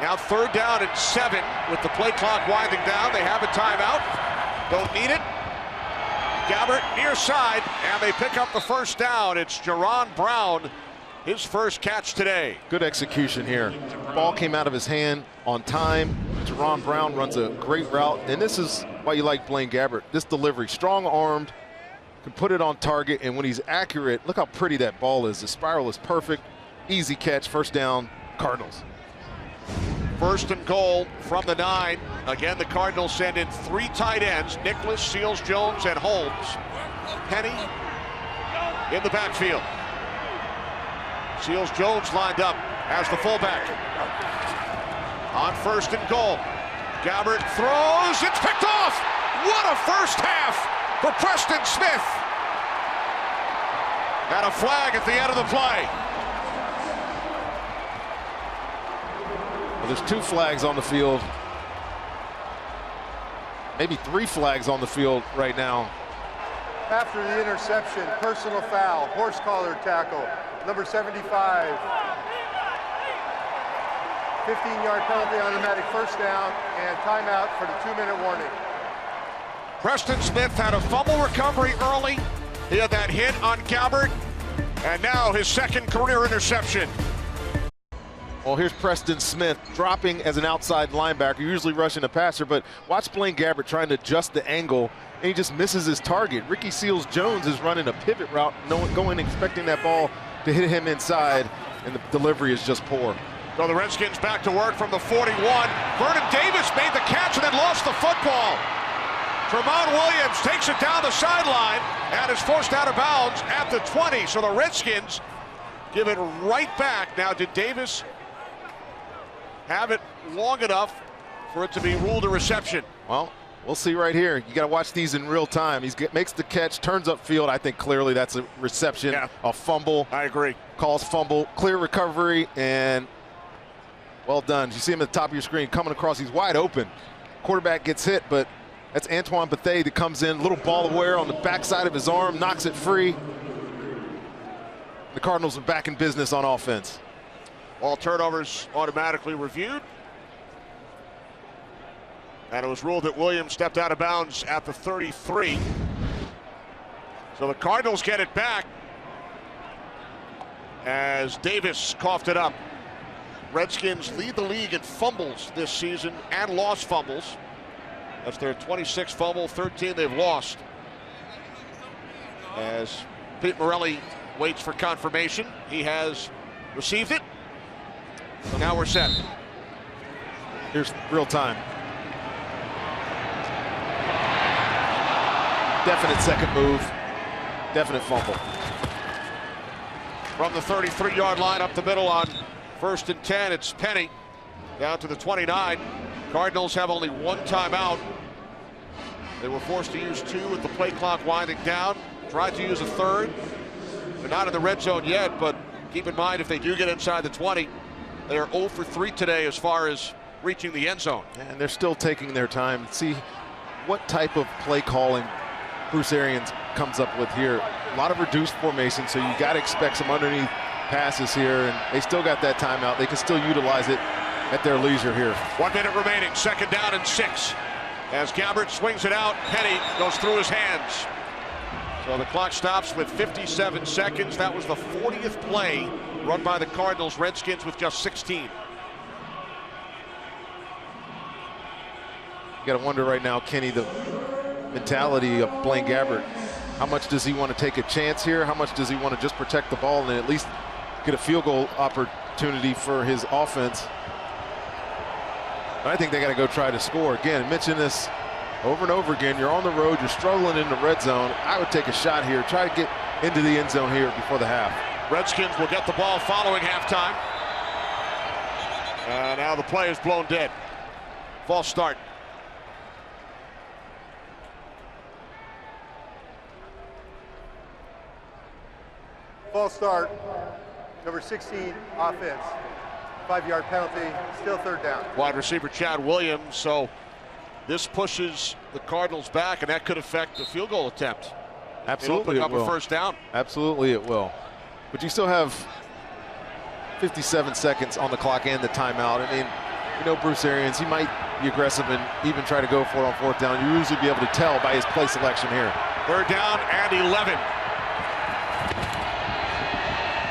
Now 3rd down and 7 with the play clock winding down. They have a timeout. Don't need it. Gabbert near side, and they pick up the 1st down. It's Jaron Brown, his first catch today. Good execution here. Ball came out of his hand on time. Jaron Brown runs a great route, and this is why you like Blaine Gabbert. This delivery, strong-armed, can put it on target, and when he's accurate, look how pretty that ball is. The spiral is perfect. Easy catch, 1st down, Cardinals. 1st and goal from the 9. Again, the Cardinals send in 3 tight ends, Nicholas, Seals, Jones, and Holmes. Penny in the backfield. Seals Jones lined up as the fullback. On 1st and goal, Gabbert throws, it's picked off! What a first half for Preston Smith! And a flag at the end of the play. Well, there's 2 flags on the field. Maybe 3 flags on the field right now. After the interception, personal foul, horse collar tackle, number 75. 15-yard penalty, automatic 1st down, and timeout for the 2-minute warning. Preston Smith had a fumble recovery early. He had that hit on Gabbert, and now his 2nd career interception. Well, here's Preston Smith dropping as an outside linebacker, usually rushing a passer, but watch Blaine Gabbert trying to adjust the angle, and he just misses his target. Ricky Seals-Jones is running a pivot route, going expecting that ball to hit him inside, and the delivery is just poor. So the Redskins back to work from the 41. Vernon Davis made the catch and then lost the football. Tramon Williams takes it down the sideline and is forced out of bounds at the 20. So the Redskins give it right back. Now, did Davis have it long enough for it to be ruled a reception? Well, we'll see right here. You got to watch these in real time. He makes the catch, turns upfield. I think clearly that's a reception, a fumble. I agree. Calls fumble, clear recovery, and well done. You see him at the top of your screen coming across. He's wide open. Quarterback gets hit, but that's Antoine Bethea that comes in. Little ball aware on the backside of his arm, knocks it free. The Cardinals are back in business on offense. All turnovers automatically reviewed. And it was ruled that Williams stepped out of bounds at the 33. So the Cardinals get it back as Davis coughed it up. Redskins lead the league in fumbles this season and lost fumbles. That's their 26th fumble, 13 they've lost. As Pete Morelli waits for confirmation, he has received it. So now we're set. Here's real time. Definite 2nd move. Definite fumble. From the 33-yard line up the middle on 1st and 10, it's Penny down to the 29. Cardinals have only 1 timeout. They were forced to use 2 with the play clock winding down. Tried to use a 3rd. They're not in the red zone yet, but keep in mind if they do get inside the 20, they are 0 for 3 today as far as reaching the end zone. And they're still taking their time. See what type of play calling Bruce Arians comes up with here. A lot of reduced formation, so you got to expect some underneath passes here, and they still got that timeout. They can still utilize it at their leisure here. 1 minute remaining, 2nd down and 6. As Gabbert swings it out, Penny goes through his hands. So the clock stops with 57 seconds. That was the 40th play run by the Cardinals. Redskins with just 16. You got to wonder right now, Kenny, the mentality of Blaine Gabbert. How much does he want to take a chance here? How much does he want to just protect the ball and at least get a field goal opportunity for his offense? But I think they got to go try to score. Again, I mentioned this over and over again. You're on the road. You're struggling in the red zone. I would take a shot here. Try to get into the end zone here before the half. Redskins will get the ball following halftime. And now the play is blown dead. False start. False start, number 16, offense. 5-yard penalty, still 3rd down. Wide receiver Chad Williams, so this pushes the Cardinals back, and that could affect the field goal attempt. Absolutely, it will. Up a 1st down. Absolutely, it will. But you still have 57 seconds on the clock and the timeout. I mean, You know Bruce Arians, he might be aggressive and even try to go for it on fourth down. You usually be able to tell by his play selection here. Third down and 11.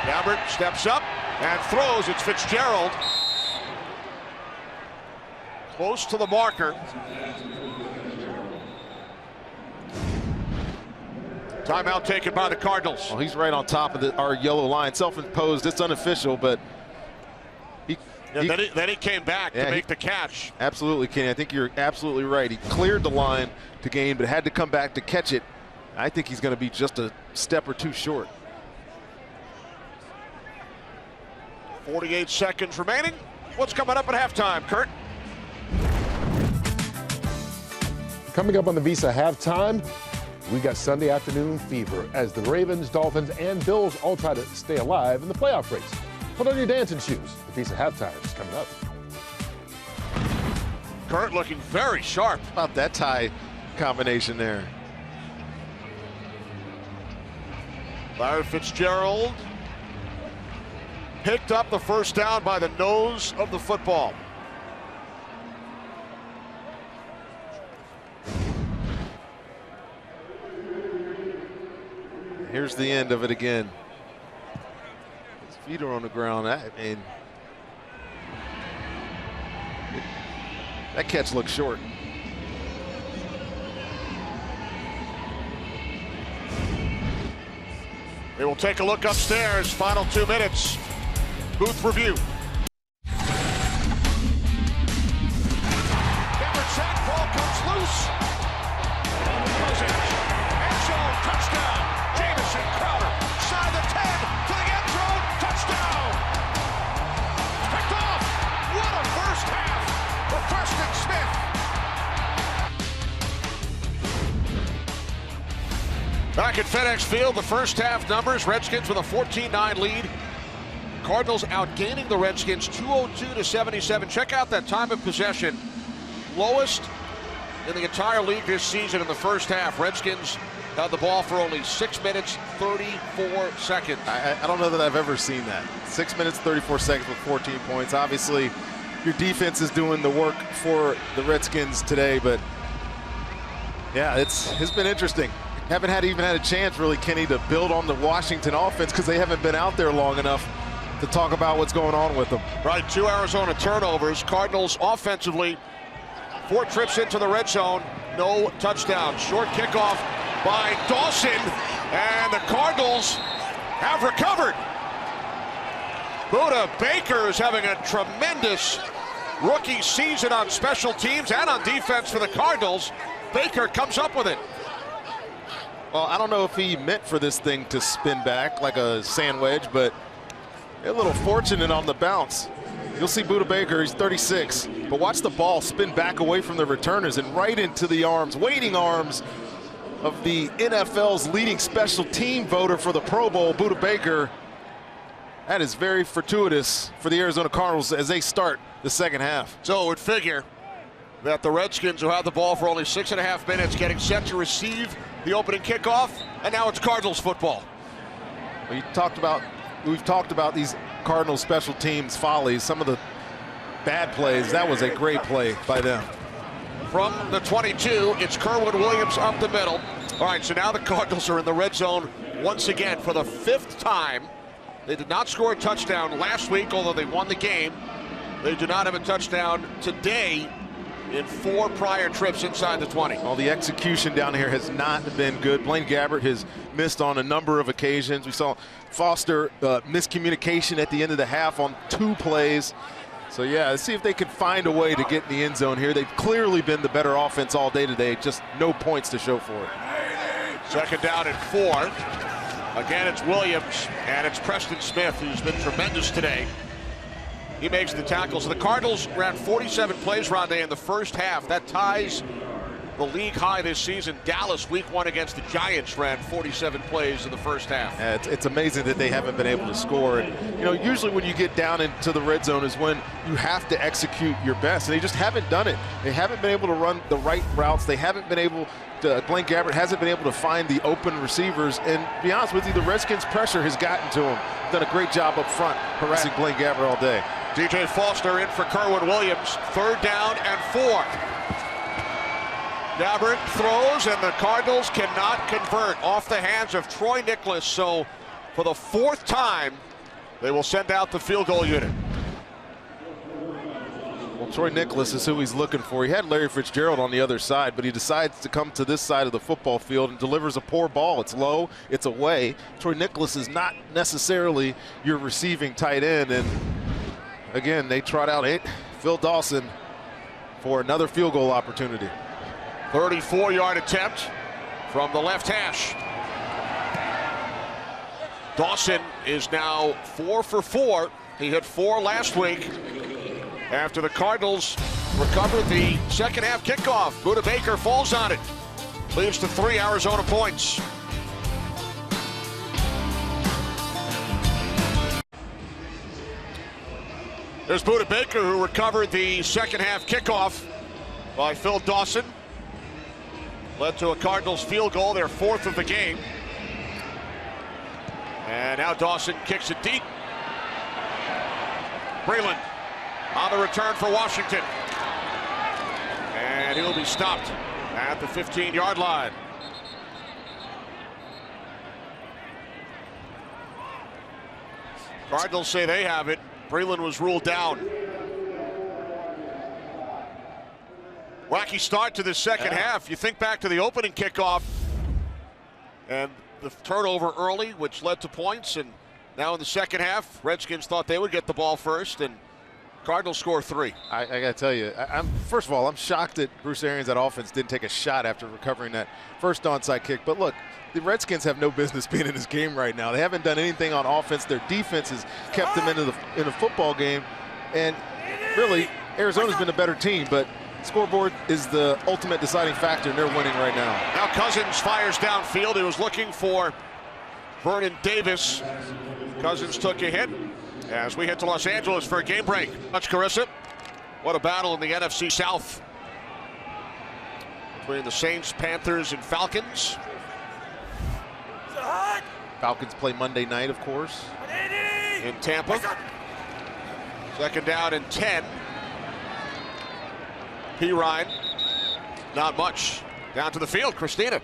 Gabbert steps up and throws. It's Fitzgerald. Close to the marker. Timeout taken by the Cardinals. Well, he's right on top of our yellow line. Self-imposed, it's unofficial, but then he came back to make the catch. Absolutely, Kenny. I think you're absolutely right. He cleared the line to gain, but had to come back to catch it. I think he's going to be just a step or two short. 48 seconds remaining. What's coming up at halftime, Kurt? Coming up on the Visa halftime, we got Sunday afternoon fever as the Ravens, Dolphins, and Bills all try to stay alive in the playoff race. Put on your dancing shoes. The Visa halftime is coming up. Kurt looking very sharp. How about that tie combination there? Larry Fitzgerald picked up the first down by the nose of the football. Here's the end of it again. His feet are on the ground. I mean, that catch looks short. We will take a look upstairs. Final 2 minutes. Booth review. Gabbert sack, ball comes loose. Cousins, end zone, touchdown. Jamison, Crowder, side the 10, to the end zone, touchdown. Picked off. What a first half for Preston Smith. Back at FedEx Field, the first half numbers. Redskins with a 14-9 lead. Cardinals outgaining the Redskins 202-77. Check out that time of possession. Lowest in the entire league this season in the first half. Redskins had the ball for only 6 minutes, 34 seconds. I don't know that I've ever seen that. 6 minutes, 34 seconds with 14 points. Obviously, your defense is doing the work for the Redskins today, but yeah, it's been interesting. Haven't even had a chance, really, Kenny, to build on the Washington offense because they haven't been out there long enough to talk about what's going on with them. Right, 2 Arizona turnovers. Cardinals offensively, 4 trips into the red zone, no touchdown. Short kickoff by Dawson, and the Cardinals have recovered. Buda Baker is having a tremendous rookie season on special teams and on defense for the Cardinals. Baker comes up with it. Well, I don't know if he meant for this thing to spin back like a sand wedge, but a little fortunate on the bounce. You'll see Buda Baker, he's 36, but watch the ball spin back away from the returners and right into the arms, waiting arms of the NFL's leading special team voter for the Pro Bowl, Buda Baker. That is very fortuitous for the Arizona Cardinals as they start the second half. So it would figure that the Redskins, who had the ball for only 6.5 minutes, getting set to receive the opening kickoff, and now it's Cardinals football. We've talked about these Cardinals special teams follies, some of the bad plays. That was a great play by them. From the 22, it's Kerwin Williams up the middle. All right, so now the Cardinals are in the red zone once again for the 5th time. They did not score a touchdown last week, although they won the game. They do not have a touchdown today in 4 prior trips inside the 20. Well, the execution down here has not been good. Blaine Gabbert has missed on a number of occasions. We saw Foster miscommunication at the end of the half on 2 plays. So yeah, let's see if they can find a way to get in the end zone here. They've clearly been the better offense all day today, just no points to show for it. Second down and 4. Again, it's Williams, and it's Preston Smith, who's been tremendous today. He makes the tackles. So the Cardinals ran 47 plays, Rondé, in the first half. That ties the league high this season. Dallas, week 1 against the Giants, ran 47 plays in the first half. Yeah, it's amazing that they haven't been able to score. And, you know, usually when you get down into the red zone is when you have to execute your best, and they just haven't done it. They haven't been able to run the right routes. They haven't been able to, Blaine Gabbert hasn't been able to find the open receivers. And to be honest with you, the Redskins' pressure has gotten to him. Done a great job up front harassing Blaine Gabbert all day. DJ Foster in for Kerwin Williams. 3rd down and 4. Gabbert throws, and the Cardinals cannot convert off the hands of Troy Nicholas. So for the 4th time, they will send out the field goal unit. Well, Troy Nicholas is who he's looking for. He had Larry Fitzgerald on the other side, but he decides to come to this side of the football field and delivers a poor ball. It's low, it's away. Troy Nicholas is not necessarily your receiving tight end. And again, they trot out Phil Dawson for another field goal opportunity. 34-yard attempt from the left hash. Dawson is now 4 for 4. He hit 4 last week after the Cardinals recovered the second half kickoff. Buda Baker falls on it. Leads to 3 Arizona points. There's Buda Baker, who recovered the second half kickoff by Phil Dawson. Led to a Cardinals field goal, their 4th of the game. And now Dawson kicks it deep. Breland on the return for Washington. And he'll be stopped at the 15-yard line. Cardinals say they have it. Breland was ruled down. Wacky start to the second half. You think back to the opening kickoff and the turnover early, which led to points, and now in the second half, Redskins thought they would get the ball first, and Cardinals score 3. I got to tell you, first of all, I'm shocked that Bruce Arians, that offense, didn't take a shot after recovering that first onside kick. But look, the Redskins have no business being in this game right now. They haven't done anything on offense. Their defense has kept them in the football game, and really, Arizona's been a better team, but scoreboard is the ultimate deciding factor, and they're winning right now. Now Cousins fires downfield. He was looking for Vernon Davis. Cousins took a hit as we head to Los Angeles for a game break. Much Carissa. What a battle in the NFC South between the Saints, Panthers, and Falcons. Falcons play Monday night, of course, in Tampa. 2nd down and 10. P-Ryan, not much. Down to the field, Christina.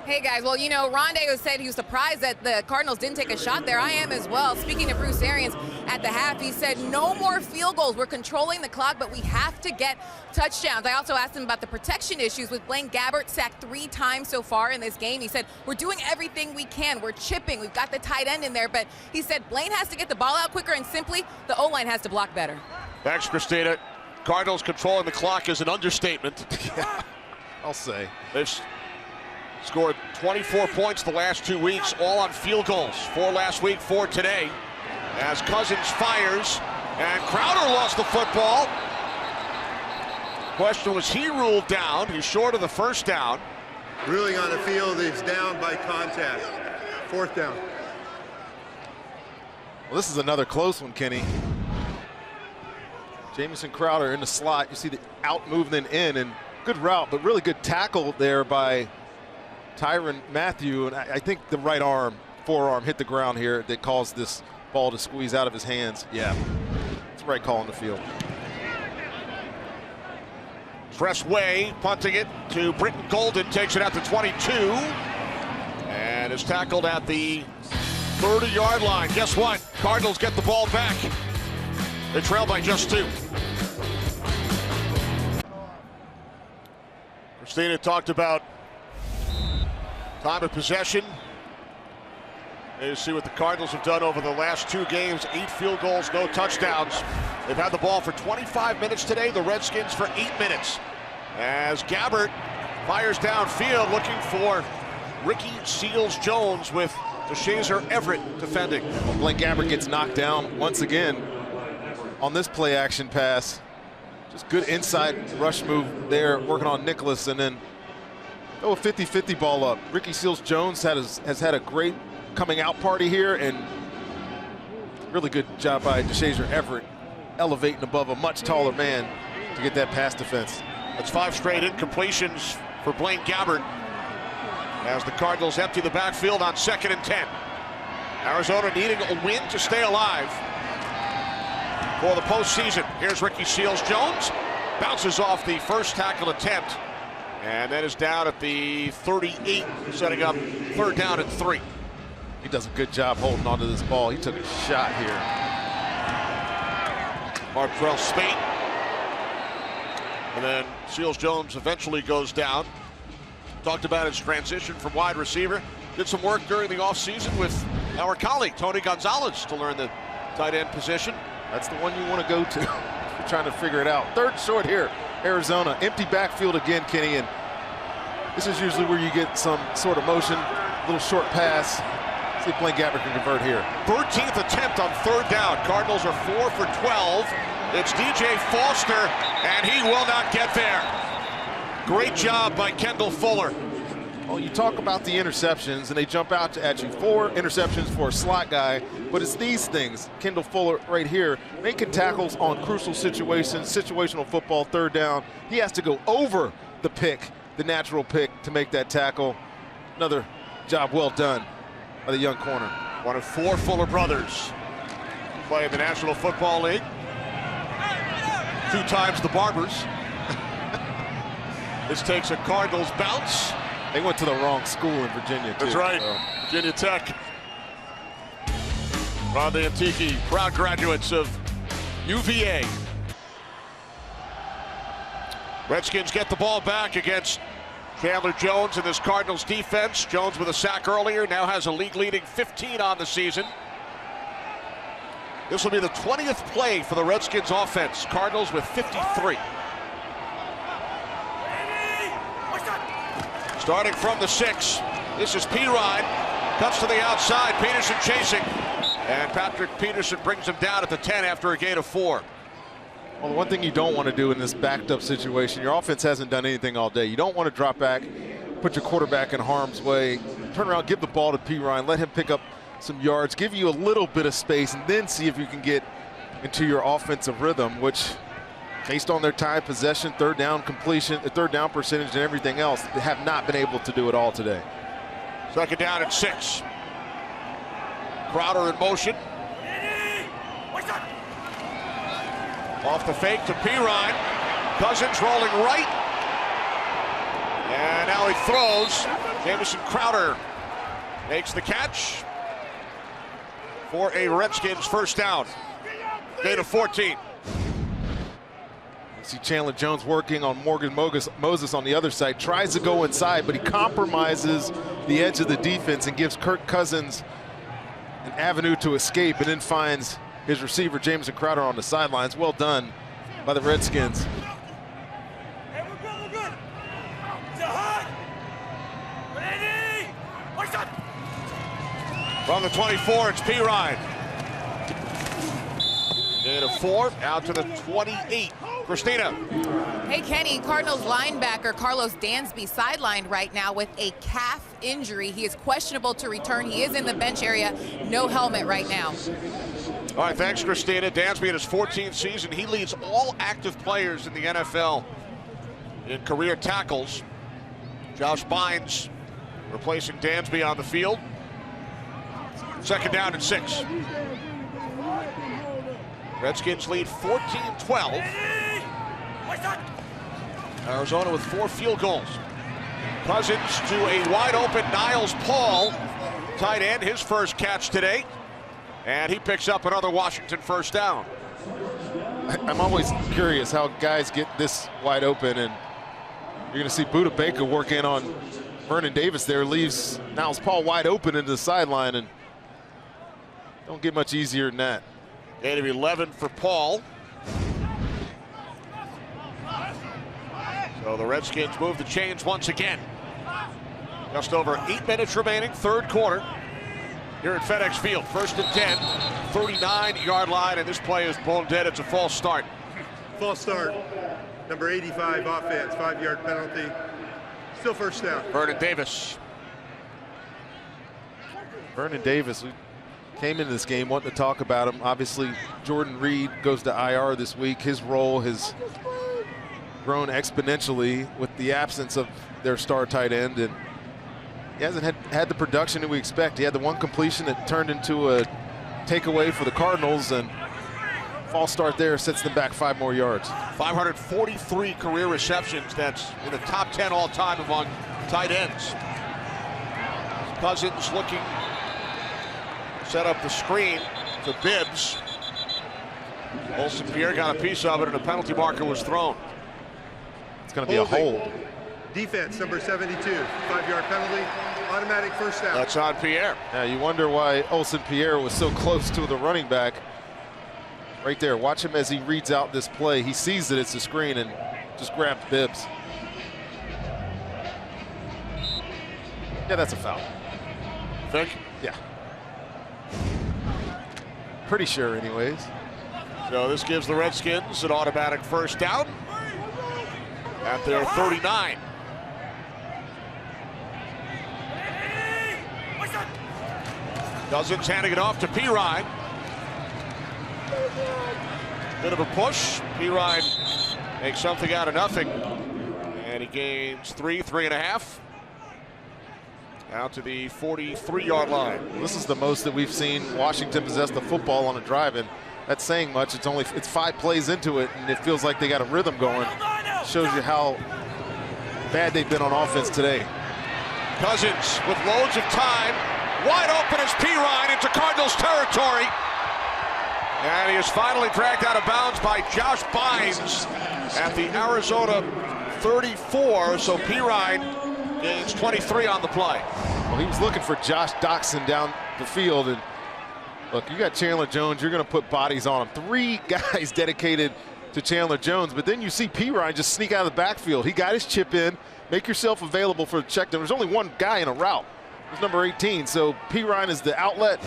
Hey guys, well, you know, Rondé said he was surprised that the Cardinals didn't take a shot there. I am as well. Speaking of Bruce Arians, at the half, he said no more field goals. We're controlling the clock, but we have to get touchdowns. I also asked him about the protection issues with Blaine Gabbert, sacked 3 times so far in this game. He said, we're doing everything we can. We're chipping. We've got the tight end in there, but he said Blaine has to get the ball out quicker, and simply the O-line has to block better. Thanks, Christina. Cardinals controlling the clock is an understatement. Yeah, I'll say. They've scored 24 points the last 2 weeks, all on field goals. 4 last week, 4 today. As Cousins fires, and Crowder lost the football. Question, was he ruled down? He's short of the first down. Ruling on the field is down by contact. 4th down. Well, this is another close one, Kenny. Jamison Crowder in the slot. You see the out movement in, and good route, but really good tackle there by Tyrann Mathieu. And I think the right forearm hit the ground here that caused this ball to squeeze out of his hands. Yeah, it's the right call on the field. Tress Way punting it to Britton Golden, takes it out to 22, and is tackled at the 30-yard line. Guess what? Cardinals get the ball back. They trail by just 2. Christina talked about time of possession. You see what the Cardinals have done over the last 2 games. 8 field goals, no touchdowns. They've had the ball for 25 minutes today. The Redskins for 8 minutes. As Gabbert fires downfield looking for Ricky Seals-Jones with DeShazer Everett defending. Well, Blaine Gabbert gets knocked down once again on this play action pass. Just good inside rush move there, working on Nicholas, and then a 50-50 ball up. Ricky Seals-Jones has had a great coming out party here, and really good job by DeShazer Everett elevating above a much taller man to get that pass defense. That's 5 straight incompletions for Blaine Gabbert as the Cardinals empty the backfield on 2nd and 10. Arizona needing a win to stay alive. for the postseason. Here's Ricky Seals-Jones. Bounces off the first tackle attempt. And that is down at the 38, setting up 3rd down and 3. He does a good job holding onto this ball. He took a shot here. Martrell Spate. And then Seals-Jones eventually goes down. Talked about his transition from wide receiver. Did some work during the offseason with our colleague, Tony Gonzalez, to learn the tight end position. That's the one you want to go to. You're trying to figure it out. 3rd short here, Arizona. Empty backfield again, Kenny. And this is usually where you get some sort of motion, little short pass. See if Blaine Gabbert can convert here. 13th attempt on 3rd down. Cardinals are 4 for 12. It's DJ Foster, and he will not get there. Great job by Kendall Fuller. Well, you talk about the interceptions, and they jump out at you. 4 interceptions for a slot guy, but it's these things. Kendall Fuller right here, making tackles on crucial situations, situational football, 3rd down. He has to go over the pick, the natural pick, to make that tackle. Another job well done by the young corner. One of 4 Fuller brothers play in the National Football League. 2 times the Barbers. This takes a Cardinals bounce. They went to the wrong school in Virginia, too. That's right, so. Virginia Tech. Rhonda and Tiki, proud graduates of UVA. Redskins get the ball back against Chandler Jones in this Cardinals defense. Jones with a sack earlier, now has a league-leading 15 on the season. This will be the 20th play for the Redskins offense. Cardinals with 53. Starting from the 6, this is Pirine. Cuts to the outside, Peterson chasing. And Patrick Peterson brings him down at the 10 after a gain of 4. Well, the one thing you don't want to do in this backed up situation, your offense hasn't done anything all day. You don't want to drop back, put your quarterback in harm's way, turn around, give the ball to Pirine, let him pick up some yards, give you a little bit of space, and then see if you can get into your offensive rhythm, which, based on their time possession, 3rd down completion, the 3rd down percentage, and everything else, they have not been able to do it all today. 2nd down and 6. Crowder in motion. Off the fake to Pirine. Cousins rolling right. And now he throws. Jamison Crowder makes the catch for a Redskins 1st down. Gain of 14. You see Chandler Jones working on Morgan Moses on the other side. Tries to go inside, but he compromises the edge of the defense and gives Kirk Cousins an avenue to escape, and then finds his receiver, Jamison Crowder, on the sidelines. Well done by the Redskins. Hey, we're good. It's a hug. Ready? What's up? From the 24, it's Pirine. Gain of 4, out to the 28. Christina. Hey, Kenny, Cardinals linebacker Carlos Dansby sidelined right now with a calf injury. He is questionable to return. He is in the bench area. No helmet right now. All right, thanks, Christina. Dansby in his 14th season. He leads all active players in the NFL in career tackles. Josh Bynes replacing Dansby on the field. 2nd down and 6. Redskins lead 14-12. Arizona with 4 field goals. Cousins to a wide open Niles Paul, tight end, his first catch today. And he picks up another Washington 1st down. I'm always curious how guys get this wide open, and you're going to see Budda Baker work in on Vernon Davis there, leaves Niles Paul wide open into the sideline, and don't get much easier than that. Gain of 11 for Paul. So the Redskins move the chains once again. Just over 8 minutes remaining, 3rd quarter. Here at FedEx Field, 1st and 10, 39-yard line, and this play is bone dead. It's a false start. False start. Number 85 offense, 5-yard penalty. Still 1st down. Vernon Davis. Vernon Davis, we came into this game wanting to talk about him. Obviously, Jordan Reed goes to IR this week. His role has grown exponentially with the absence of their star tight end, and he hasn't had the production that we expect. He had the one completion that turned into a takeaway for the Cardinals, and false start there sets them back 5 more yards. 543 career receptions. That's in the top 10 all time among tight ends. Cousins looking to set up the screen to Bibbs. Olsen-Pierre got a piece of it, and a penalty marker was thrown. It's going to be a hold. Defense, number 72, 5-yard penalty, automatic first down. That's on Pierre. Now you wonder why Olsen-Pierre was so close to the running back. Right there, watch him as he reads out this play. He sees that it's a screen and just grabs Bibbs. Yeah, that's a foul. Think? Yeah. Pretty sure anyways. So this gives the Redskins an automatic first down at their 39. Cousins handing it off to Pirine. Bit of a push. Pirine makes something out of nothing. And he gains 3.5. Out to the 43-yard line. This is the most that we've seen Washington possess the football on a drive, and that's saying much. It's 5 plays into it, and it feels like they got a rhythm going. Shows you how bad they've been on offense today. Cousins with loads of time. Wide open is Pirine into Cardinals territory. And he is finally dragged out of bounds by Josh Bynes at the Arizona 34. So Pirine gains 23 on the play. Well, he was looking for Josh Doxson down the field. And look, you got Chandler Jones. You're going to put bodies on him. 3 guys dedicated to Chandler Jones. But then you see Pirine just sneak out of the backfield. He got his chip in. Make yourself available for the check down. There's only one guy in a route. It's number 18. So Pirine is the outlet.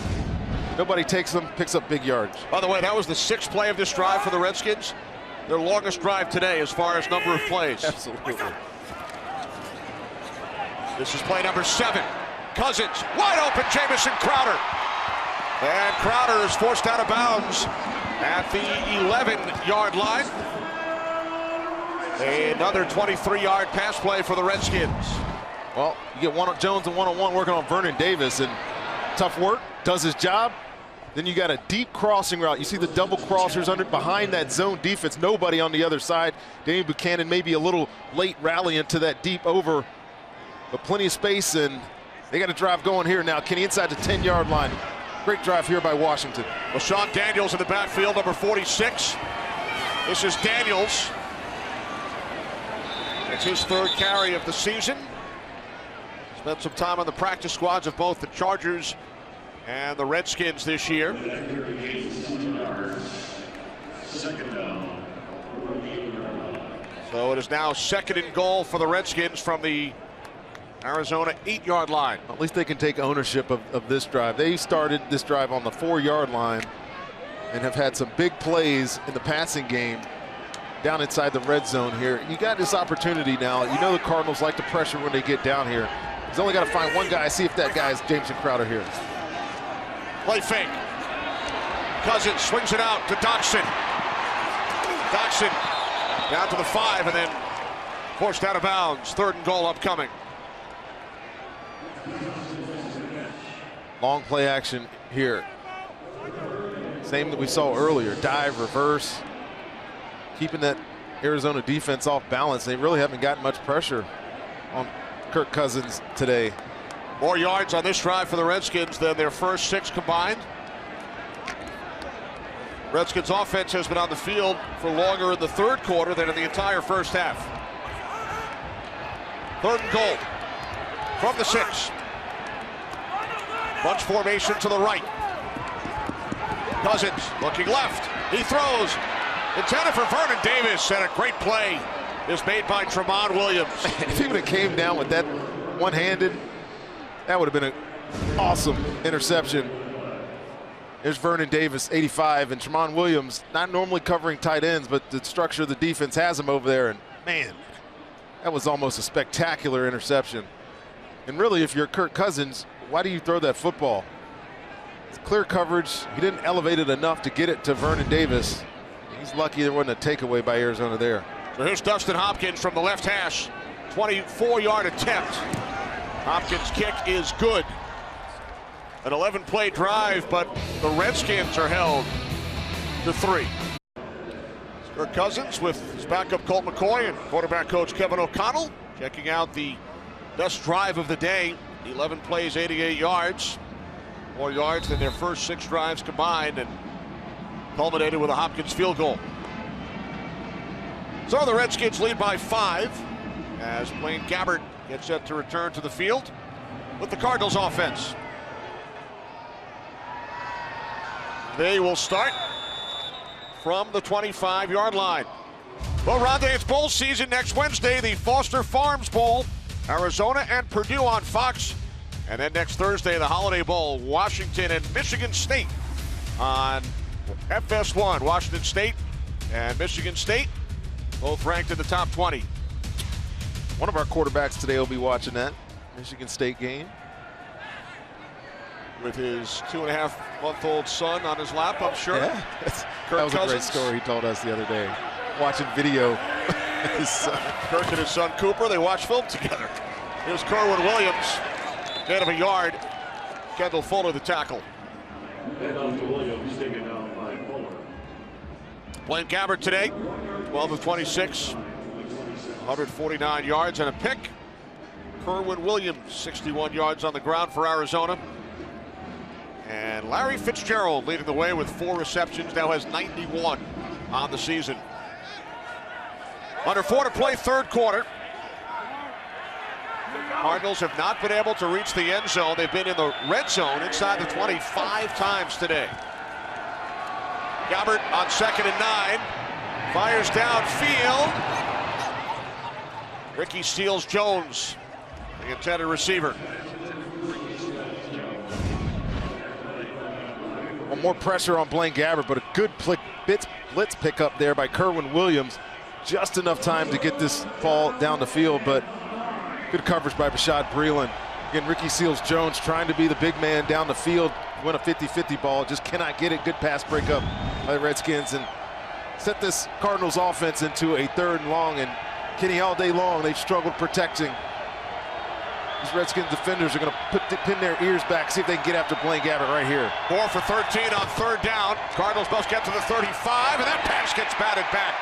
Nobody takes them, picks up big yards. By the way, that was the 6th play of this drive for the Redskins. Their longest drive today as far as number of plays. Absolutely. This is play number 7. Cousins, wide open, Jamison Crowder. And Crowder is forced out of bounds at the 11-yard line. Another 23-yard pass play for the Redskins. Well, you get Jones and one-on-one working on Vernon Davis, and tough work, does his job. Then you got a deep crossing route. You see the double crossers behind that zone defense. Nobody on the other side. Daniel Buchanan maybe a little late rally into that deep over, but plenty of space, and they got a drive going here now. Kenny inside the 10-yard line. Great drive here by Washington. Well, Sean Daniels in the backfield, number 46. This is Daniels. It's his 3rd carry of the season. Spent some time on the practice squads of both the Chargers and the Redskins this year. So it is now 2nd and goal for the Redskins from the Arizona 8-yard line. At least they can take ownership of this drive. They started this drive on the 4-yard line and have had some big plays in the passing game down inside the red zone here. You got this opportunity now. You know the Cardinals like to pressure when they get down here. He's only got to find one guy, see if that guy is Jamison Crowder here. Play fake. Cousins swings it out to Doxson. Doxson down to the 5 and then forced out of bounds. 3rd and goal upcoming. Long play action here. Same that we saw earlier. Dive, reverse. Keeping that Arizona defense off balance. They really haven't gotten much pressure on Kirk Cousins today. More yards on this drive for the Redskins than their first 6 combined. Redskins offense has been on the field for longer in the 3rd quarter than in the entire first half. 3rd and goal from the 6. Bunch formation to the right. Cousins looking left. He throws. Intended for Vernon Davis, and a great play is made by Tramon Williams. If he would have came down with that one-handed, that would have been an awesome interception. There's Vernon Davis, 85, and Tramon Williams, not normally covering tight ends, but the structure of the defense has him over there. And man, that was almost a spectacular interception. And really, if you're Kirk Cousins, why do you throw that football? It's clear coverage. He didn't elevate it enough to get it to Vernon Davis. He's lucky there wasn't a takeaway by Arizona there. So here's Dustin Hopkins from the left hash. 24-yard attempt. Hopkins' kick is good. An 11-play drive, but the Redskins are held to 3. Kirk Cousins with his backup Colt McCoy and quarterback coach Kevin O'Connell checking out the best drive of the day. 11 plays, 88 yards. More yards than their first 6 drives combined, and culminated with a Hopkins field goal. So the Redskins lead by 5 as Blaine Gabbert gets set to return to the field with the Cardinals offense. They will start from the 25-yard line. Well, Rondé, it's bowl season next Wednesday, the Foster Farms Bowl, Arizona and Purdue on Fox. And then next Thursday, the Holiday Bowl, Washington and Michigan State on FS1. Washington State and Michigan State, both ranked in the top 20. One of our quarterbacks today will be watching that Michigan State game. With his 2.5-month-old son on his lap, I'm sure. Yeah, that was a great story he told us the other day. Watching video of his son. Kirk and his son Cooper, they watch film together. Here's Kerwin Williams, gain of a yard. Kendall Fuller the tackle. Blaine Gabbert today, 12 of 26, 149 yards and a pick. Kerwin Williams, 61 yards on the ground for Arizona. And Larry Fitzgerald leading the way with 4 receptions, now has 91 on the season. Under 4 to play, third quarter. Cardinals have not been able to reach the end zone. They've been in the red zone inside the 20 5 times today. Gabbert on 2nd and 9. Fires downfield. Ricky Seals-Jones, the intended receiver. Well, more pressure on Blaine Gabbert, but a good blitz pickup there by Kerwin Williams. Just enough time to get this ball down the field, but good coverage by Bashaud Breeland. Again, Ricky Seals-Jones trying to be the big man down the field, win a 50-50 ball, just cannot get it. Good pass breakup by the Redskins and set this Cardinals offense into a 3rd and long. And Kenny, all day long, they've struggled protecting. These Redskins defenders are going to pin their ears back, see if they can get after Blaine Gabbert right here. 4 for 13 on 3rd down. Cardinals must get to the 35, and that pass gets batted back.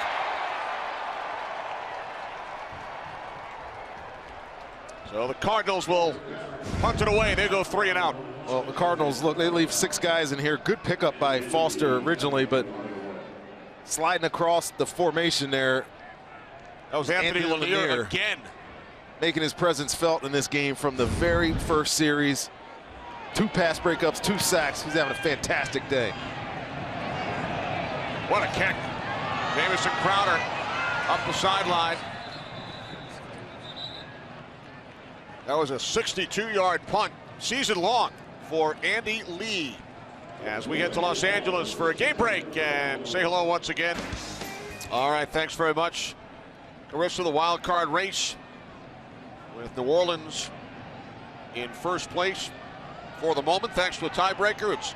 So the Cardinals will punt it away. They go 3 and out. Well, the Cardinals, look, they leave 6 guys in here. Good pickup by Foster originally, but sliding across the formation there. That was Anthony Lanier again. Making his presence felt in this game from the very first series. 2 pass breakups, 2 sacks. He's having a fantastic day. What a kick. Jamison Crowder up the sideline. That was a 62-yard punt, season long for Andy Lee. As we head to Los Angeles for a game break and say hello once again. All right, thanks very much. The rest of the wild card race with New Orleans in first place for the moment, thanks to a tiebreaker. It's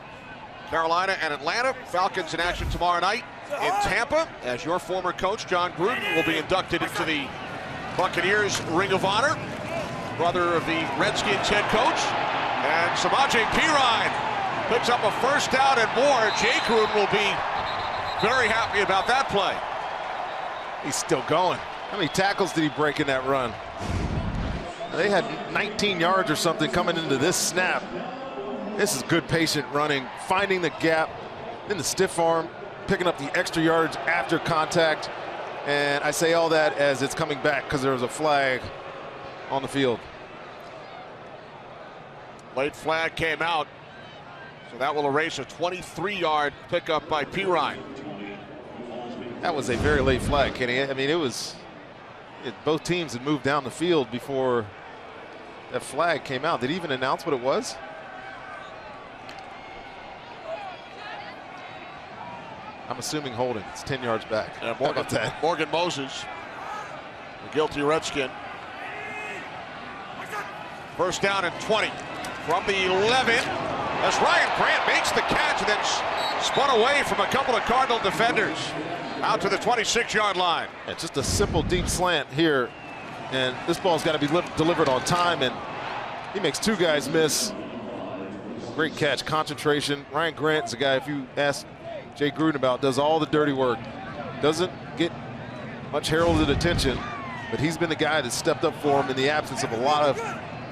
Carolina and Atlanta. Falcons in action tomorrow night in Tampa, as your former coach, John Gruden, will be inducted into the Buccaneers Ring of Honor. Brother of the Redskins head coach. And Samaje Perine picks up a 1st down and more. Jay Gruden will be very happy about that play. He's still going. How many tackles did he break in that run? They had 19 yards or something coming into this snap. This is good patient running, finding the gap in the stiff arm, picking up the extra yards after contact. And I say all that as it's coming back because there was a flag on the field. Late flag came out, so that will erase a 23-yard pickup by Perine. That was a very late flag, Kenny. I mean, both teams had moved down the field before that flag came out. Did he even announce what it was? I'm assuming holding. It's 10 yards back. Morgan Moses, the guilty Redskin. 1st down and 20 from the 11. As Ryan Grant makes the catch and then spun away from a couple of Cardinal defenders out to the 26-yard line. It's just a simple deep slant here, and this ball's got to be delivered on time, and he makes 2 guys miss. Great catch, concentration. Ryan Grant's a guy, if you ask Jay Gruden about, does all the dirty work. Doesn't get much heralded attention, but he's been the guy that stepped up for him in the absence of a lot of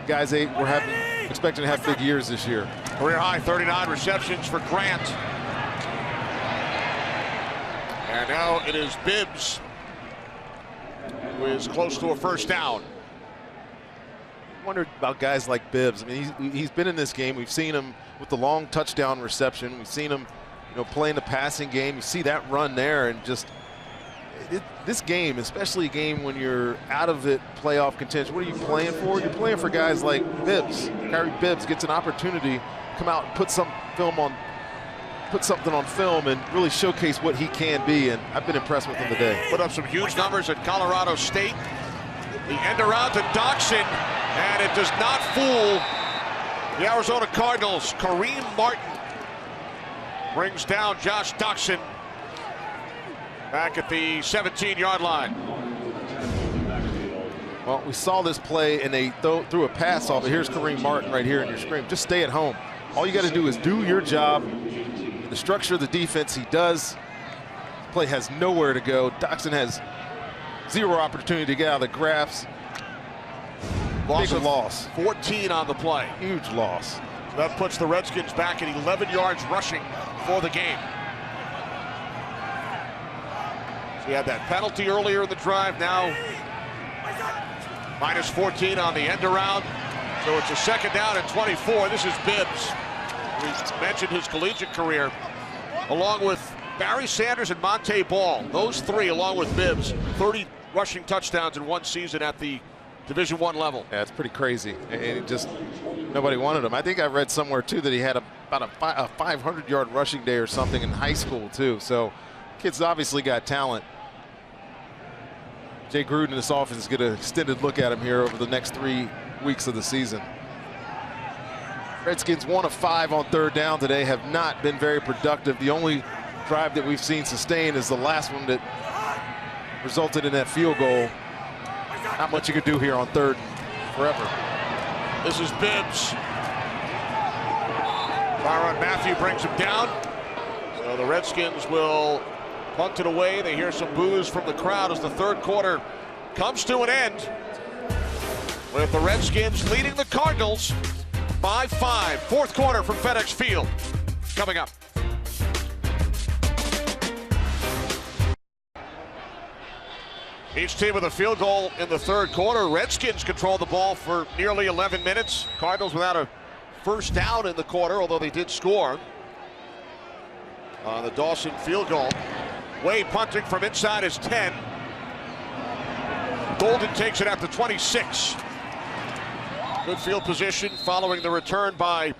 guys they were expecting to have big years this year. Career high 39 receptions for Grant. And now it is Bibbs, who is close to a first down. I wondered about guys like Bibbs. I mean, he's been in this game. We've seen him with the long touchdown reception. We've seen him, playing the passing game. You see that run there, and just this game, especially a game when you're out of it, playoff contention. What are you playing for? You're playing for guys like Bibbs. Kyrie Bibbs gets an opportunity to come out and put something on film and really showcase what he can be, and I've been impressed with him today. Put up some huge numbers at Colorado State. The end around to Doxson, and it does not fool the Arizona Cardinals. Kareem Martin brings down Josh Doxson back at the 17-yard line. Well, we saw this play, and they threw a pass off. But here's Kareem Martin right here in your screen. Just stay at home. All you got to do is do your job. The structure of the defense, he does. The play has nowhere to go. Doxson has zero opportunity to get out of the grasp. Big loss. 14 on the play. Huge loss. That puts the Redskins back at 11 yards rushing for the game. So we had that penalty earlier in the drive. Now minus 14 on the end around. So it's a second down and 24. This is Bibbs. We mentioned his collegiate career, along with Barry Sanders and Monte Ball. Those three, along with Bibbs, 30 rushing touchdowns in one season at the Division I level. Yeah, it's pretty crazy. And just nobody wanted him. I think I read somewhere too that he had about a 500-yard rushing day or something in high school too. So kid's obviously got talent. Jay Gruden and this offense is getting an extended look at him here over the next 3 weeks of the season. Redskins 1 of 5 on third down today, have not been very productive. The only drive that we've seen sustained is the last one that resulted in that field goal. Not much you could do here on third forever. This is Bibbs. Byron Matthew brings him down. So the Redskins will punt it away. They hear some boos from the crowd as the third quarter comes to an end, with the Redskins leading the Cardinals 5-5. Fourth quarter from FedEx Field coming up. Each team with a field goal in the third quarter. Redskins control the ball for nearly 11 minutes. Cardinals without a first down in the quarter, although they did score on the Dawson field goal. Way punting from inside his 10. Golden takes it at the 26. Good field position following the return by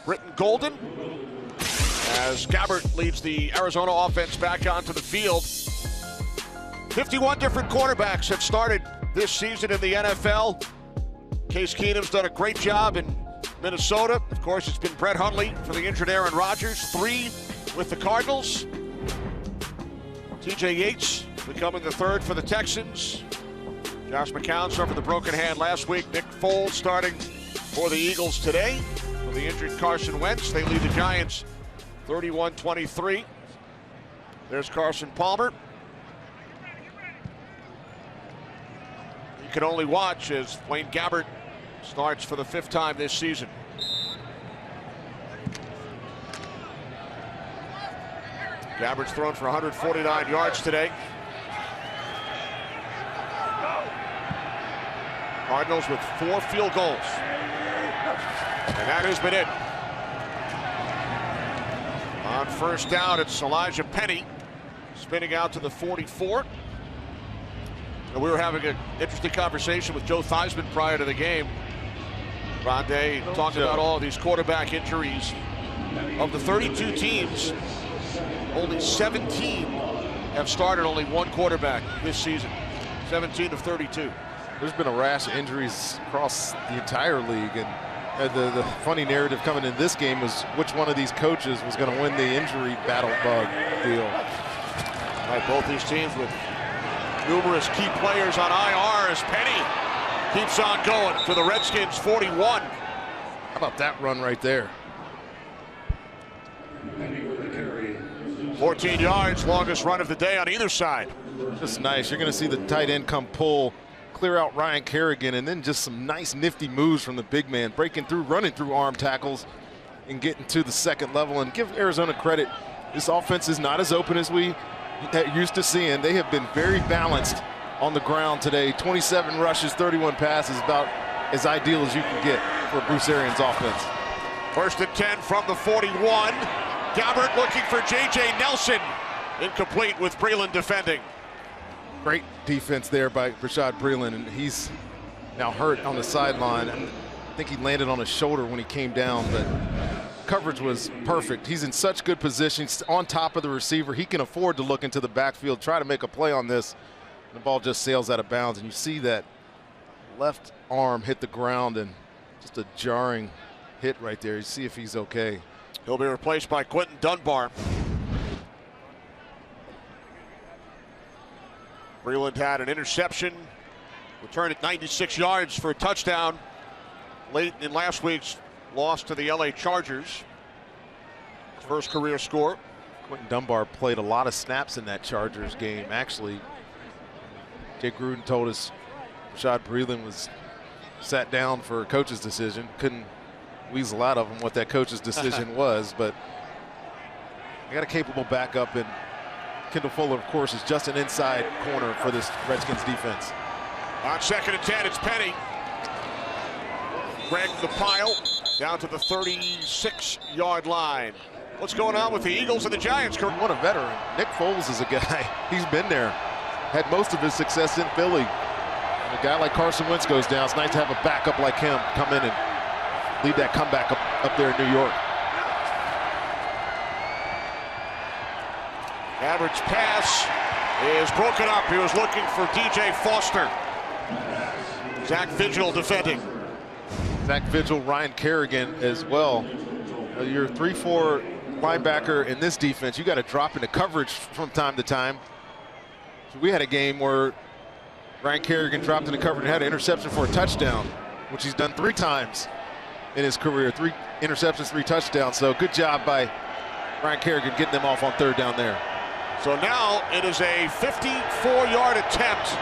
Britton Golden, as Gabbert leads the Arizona offense back onto the field. 51 different quarterbacks have started this season in the NFL. Case Keenum's done a great job in Minnesota. Of course, it's been Brett Hundley for the injured Aaron Rodgers. 3 with the Cardinals. TJ Yates becoming the third for the Texans. Josh McCown suffered the broken hand last week. Nick Foles starting for the Eagles today. For the injured Carson Wentz, they lead the Giants 31-23. There's Carson Palmer. You can only watch as Wayne Gabbert starts for the 5th time this season. Gabbert's thrown for 149 yards today. Cardinals with 4 field goals. And that has been it. On first down, it's Elijah Penny spinning out to the 44. And we were having an interesting conversation with Joe Theismann prior to the game. Rondé talked about all of these quarterback injuries. Of the 32 teams, only 17 have started only one quarterback this season. 17 of 32. There's been a rash of injuries across the entire league, and the funny narrative coming in this game was which one of these coaches was going to win the injury battle bug deal. Right, both these teams with numerous key players on IR as Penny keeps on going for the Redskins 41. How about that run right there? 14 yards, longest run of the day on either side. Just nice. You're going to see the tight end come pull, clear out Ryan Kerrigan, and then just some nice nifty moves from the big man, breaking through, running through arm tackles, and getting to the second level. And give Arizona credit, this offense is not as open as we used to seeing. They have been very balanced on the ground today. 27 rushes, 31 passes, about as ideal as you can get for Bruce Arians' offense. 1st and 10 from the 41. Gabbert looking for J.J. Nelson. Incomplete with Breeland defending. Great defense there by Rashad Breeland, and he's now hurt on the sideline. I think he landed on his shoulder when he came down, but coverage was perfect. He's in such good position. He's on top of the receiver. He can afford to look into the backfield, try to make a play on this. The ball just sails out of bounds, and you see that left arm hit the ground, and just a jarring hit right there. You see if he's okay. He'll be replaced by Quentin Dunbar. Breeland had an interception, returned at 96 yards for a touchdown late in last week's loss to the LA Chargers. His first career score. Quentin Dunbar played a lot of snaps in that Chargers game. Actually, Jay Gruden told us Rashad Breeland was sat down for a coach's decision. Couldn't weasel out of him what that coach's decision was, but I got a capable backup, and Kendall Fuller, of course, is just an inside corner for this Redskins defense. On 2nd and 10, it's Penny. Greg the pile down to the 36-yard line. What's going on with the Eagles and the Giants, Kurt? What a veteran. Nick Foles is a guy. He's been there. Had most of his success in Philly. And a guy like Carson Wentz goes down. It's nice to have a backup like him come in and lead that comeback up there in New York. Gabbert's pass is broken up. He was looking for DJ Foster. Zach Vigil defending. Zach Vigil, Ryan Kerrigan as well. You're 3-4 linebacker in this defense. You got to drop into coverage from time to time. So we had a game where Ryan Kerrigan dropped into coverage and had an interception for a touchdown, which he's done 3 times in his career. 3 interceptions, 3 touchdowns. So good job by Ryan Kerrigan getting them off on 3rd down there. So now it is a 54-yard attempt.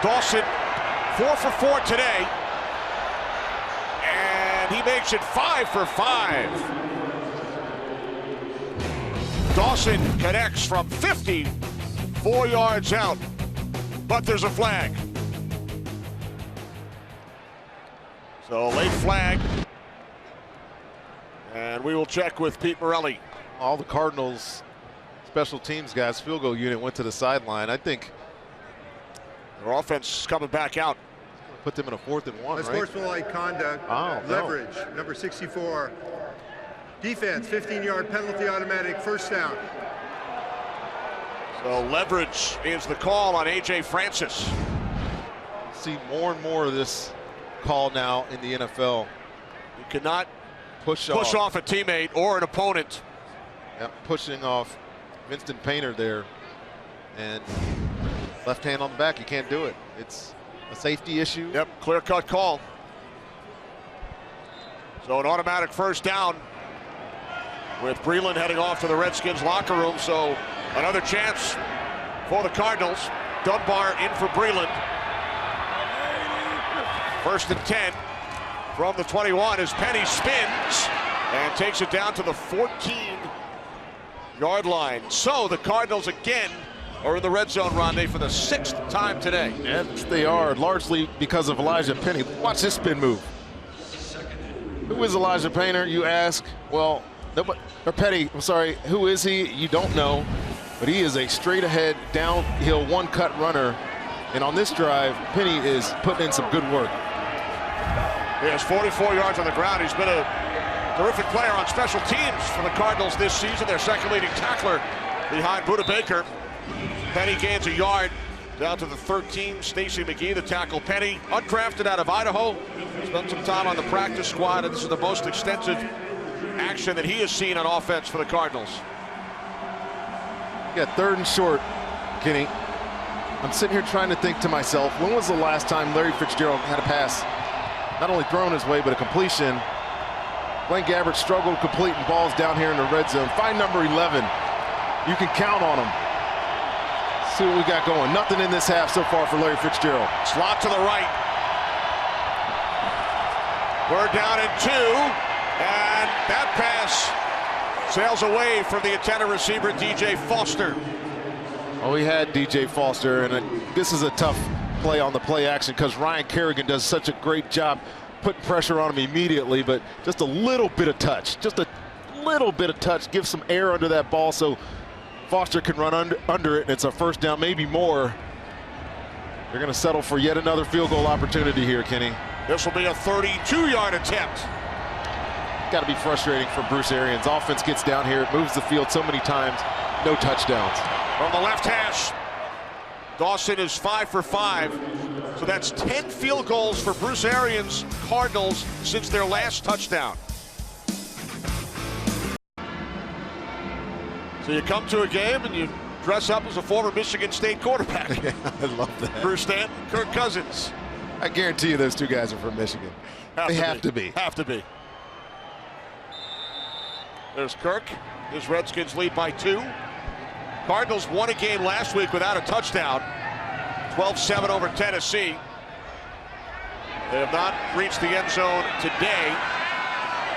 Dawson 4 for 4 today. And he makes it 5 for 5. Dawson connects from 54 yards out. But there's a flag. So late flag. And we will check with Pete Morelli. All the Cardinals special teams guys, field goal unit went to the sideline. I think their offense is coming back out. Put them in a 4th and 1, right? Unsportsmanlike conduct, leverage, number 64. Defense, 15-yard penalty, automatic, 1st down. So leverage is the call on A.J. Francis. See more and more of this call now in the NFL. You cannot push off a teammate or an opponent. Yep, pushing off Winston Painter there, and left hand on the back. You can't do it. It's a safety issue. Yep, clear-cut call. So an automatic 1st down with Breeland heading off to the Redskins locker room. So another chance for the Cardinals. Dunbar in for Breeland. 1st and 10 from the 21 as Penny spins and takes it down to the 14-yard line. So the Cardinals again are in the red zone, Rondé, for the 6th time today. Yes, they are, largely because of Elijah Penny. Watch this spin move. Who is Elijah Painter, you ask? Well, Petty, I'm sorry, who is he? You don't know, but he is a straight ahead, downhill, one-cut runner. And on this drive, Penny is putting in some good work. He has 44 yards on the ground. He's been a terrific player on special teams for the Cardinals this season. Their 2nd leading tackler behind Buda Baker. Penny gains a yard down to the 13. Stacey McGee, the tackle. Penny, undrafted out of Idaho. Spent some time on the practice squad, and this is the most extensive action that he has seen on offense for the Cardinals. Yeah, 3rd and short, Kenny. I'm sitting here trying to think to myself, when was the last time Larry Fitzgerald had a pass not only thrown his way, but a completion Blaine Gabbert struggled completing balls down here in the red zone. Find number 11. You can count on him. See what we got going. Nothing in this half so far for Larry Fitzgerald. Slot to the right. We're down in 2, and that pass sails away from the intended receiver, DJ Foster. Oh, we had DJ Foster, and this is a tough play on the play action because Ryan Kerrigan does such a great job putting pressure on him immediately, but just a little bit of touch, just a little bit of touch, give some air under that ball so Foster can run under it, and it's a first down, maybe more. They're going to settle for yet another field goal opportunity here, Kenny. This will be a 32-yard attempt. Got to be frustrating for Bruce Arians. Offense gets down here, it moves the field so many times, no touchdowns. From the left hash, Dawson is 5 for 5. So that's 10 field goals for Bruce Arians' Cardinals since their last touchdown. So you come to a game and you dress up as a former Michigan State quarterback. Yeah, I love that. Bruce Stanton, Kirk Cousins. I guarantee you those two guys are from Michigan. They have to be. Have to be. There's Kirk. His Redskins lead by 2. Cardinals won a game last week without a touchdown. 12-7 over Tennessee. They have not reached the end zone today.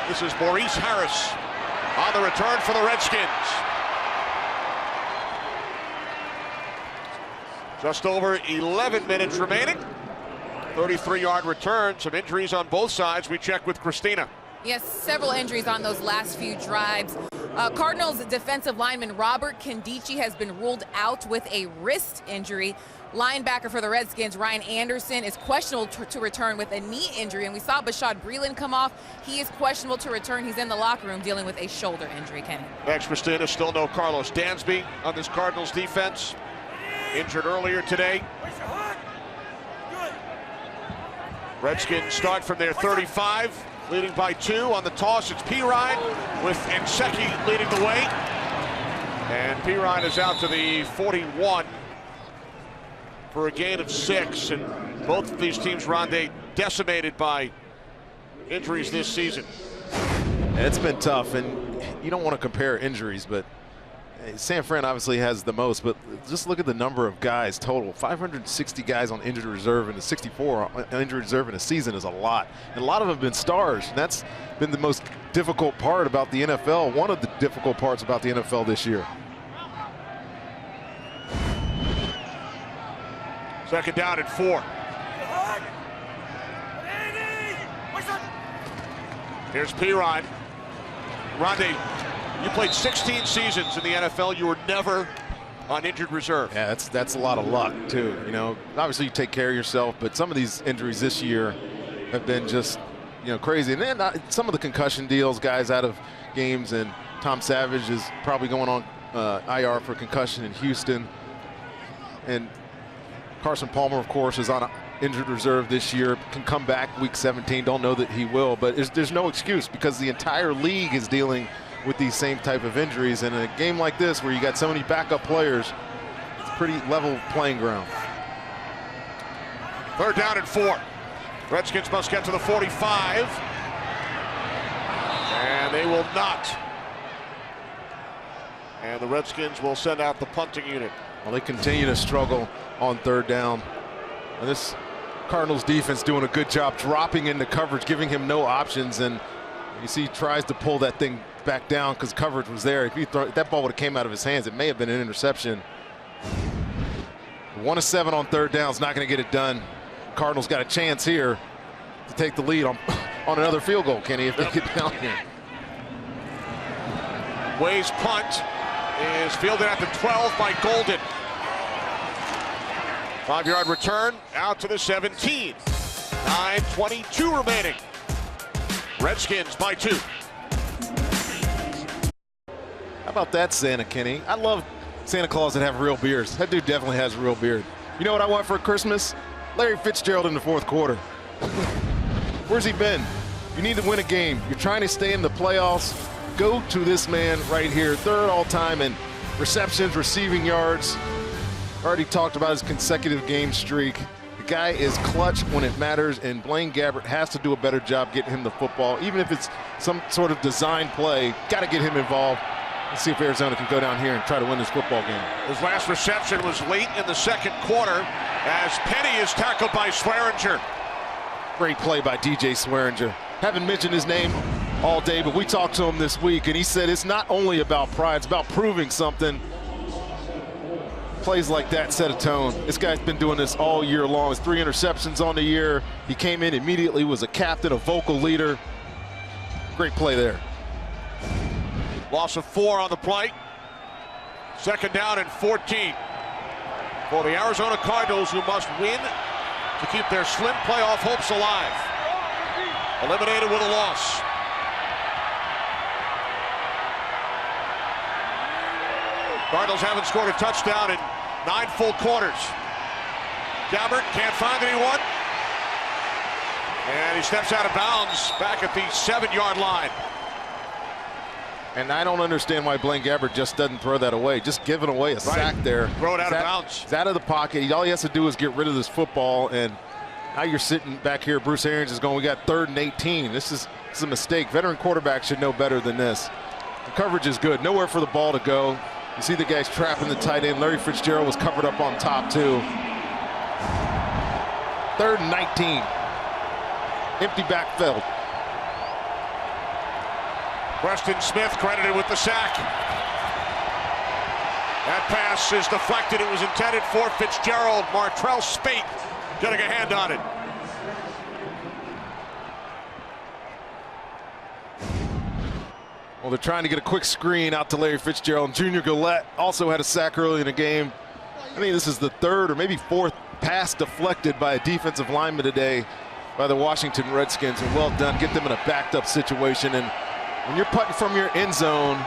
This is Maurice Harris on the return for the Redskins. Just over 11 minutes remaining. 33-yard return. Some injuries on both sides. We check with Christina. Yes, several injuries on those last few drives. Cardinals defensive lineman Robert Condici has been ruled out with a wrist injury. Linebacker for the Redskins, Ryan Anderson, is questionable to return with a knee injury. And we saw Bashad Breeland come off. He is questionable to return. He's in the locker room dealing with a shoulder injury, Kenny. Thanks, Christina. Still no Carlos Dansby on this Cardinals defense. Injured earlier today. Redskins start from their 35, leading by 2. On the toss, it's Pirine with Nseki leading the way. And Pirine is out to the 41 for a gain of 6. And both of these teams, Rondé, decimated by injuries this season. It's been tough, and you don't want to compare injuries, but San Fran obviously has the most, but just look at the number of guys total. 560 guys on injured reserve, and the 64 on injured reserve in a season is a lot. And a lot of them have been stars, and that's been the most difficult part about the NFL, one of the difficult parts about the NFL this year. Second down and 4. Here's Pirine. Rondé, you played 16 seasons in the NFL. You were never on injured reserve. Yeah, that's a lot of luck too. You know, obviously you take care of yourself, but some of these injuries this year have been just, you know, crazy. And then some of the concussion deals, guys out of games, and Tom Savage is probably going on IR for concussion in Houston. And Carson Palmer, of course, is on injured reserve this year, can come back week 17. Don't know that he will, but there's no excuse because the entire league is dealing with these same type of injuries. And in a game like this where you got so many backup players, it's a pretty level playing ground. Third down and 4. Redskins must get to the 45. And they will not. And the Redskins will send out the punting unit. Well, they continue to struggle on third down. And this Cardinals defense doing a good job dropping into coverage, giving him no options. And you see he tries to pull that thing back down because coverage was there. If that ball would have came out of his hands, it may have been an interception. 1 of 7 on third down is not going to get it done. Cardinals got a chance here to take the lead on another field goal, Kenny, if they get down here. Way's punt is fielded at the 12 by Golden. 5-yard return out to the 17. 9:22 remaining. Redskins by 2. How about that, Santa, Kenny? I love Santa Claus that have real beards. That dude definitely has a real beard. You know what I want for Christmas? Larry Fitzgerald in the fourth quarter. Where's he been? You need to win a game. You're trying to stay in the playoffs. Go to this man right here. 3rd all-time in receptions, receiving yards. Already talked about his consecutive game streak. The guy is clutch when it matters, and Blaine Gabbert has to do a better job getting him the football. Even if it's some sort of design play, got to get him involved. Let's see if Arizona can go down here and try to win this football game. His last reception was late in the second quarter as Penny is tackled by Swearinger. Great play by DJ Swearinger. Haven't mentioned his name all day, but we talked to him this week, and he said it's not only about pride, it's about proving something. Plays like that set a tone. This guy's been doing this all year long. His 3 interceptions on the year. He came in immediately, was a captain, a vocal leader. Great play there. Loss of 4 on the play. Second down and 14 for the Arizona Cardinals, who must win to keep their slim playoff hopes alive. Eliminated with a loss. Cardinals haven't scored a touchdown in 9 full quarters. Gabbert can't find anyone. And he steps out of bounds back at the 7-yard line. And I don't understand why Blaine Gabbert just doesn't throw that away. Just giving away a sack there. Throw it out of bounds. It's out of the pocket. All he has to do is get rid of this football. And now you're sitting back here. Bruce Arians is going, we got 3rd and 18. This is a mistake. Veteran quarterbacks should know better than this. The coverage is good. Nowhere for the ball to go. You see the guys trapping the tight end. Larry Fitzgerald was covered up on top, too. 3rd and 19. Empty backfield. Preston Smith credited with the sack. That pass is deflected. It was intended for Fitzgerald. Martrell Spate getting a hand on it. Well, they're trying to get a quick screen out to Larry Fitzgerald. Junior Gillette also had a sack early in the game. I think this is the 3rd or maybe 4th pass deflected by a defensive lineman today by the Washington Redskins. And well done. Get them in a backed up situation. And when you're putting from your end zone,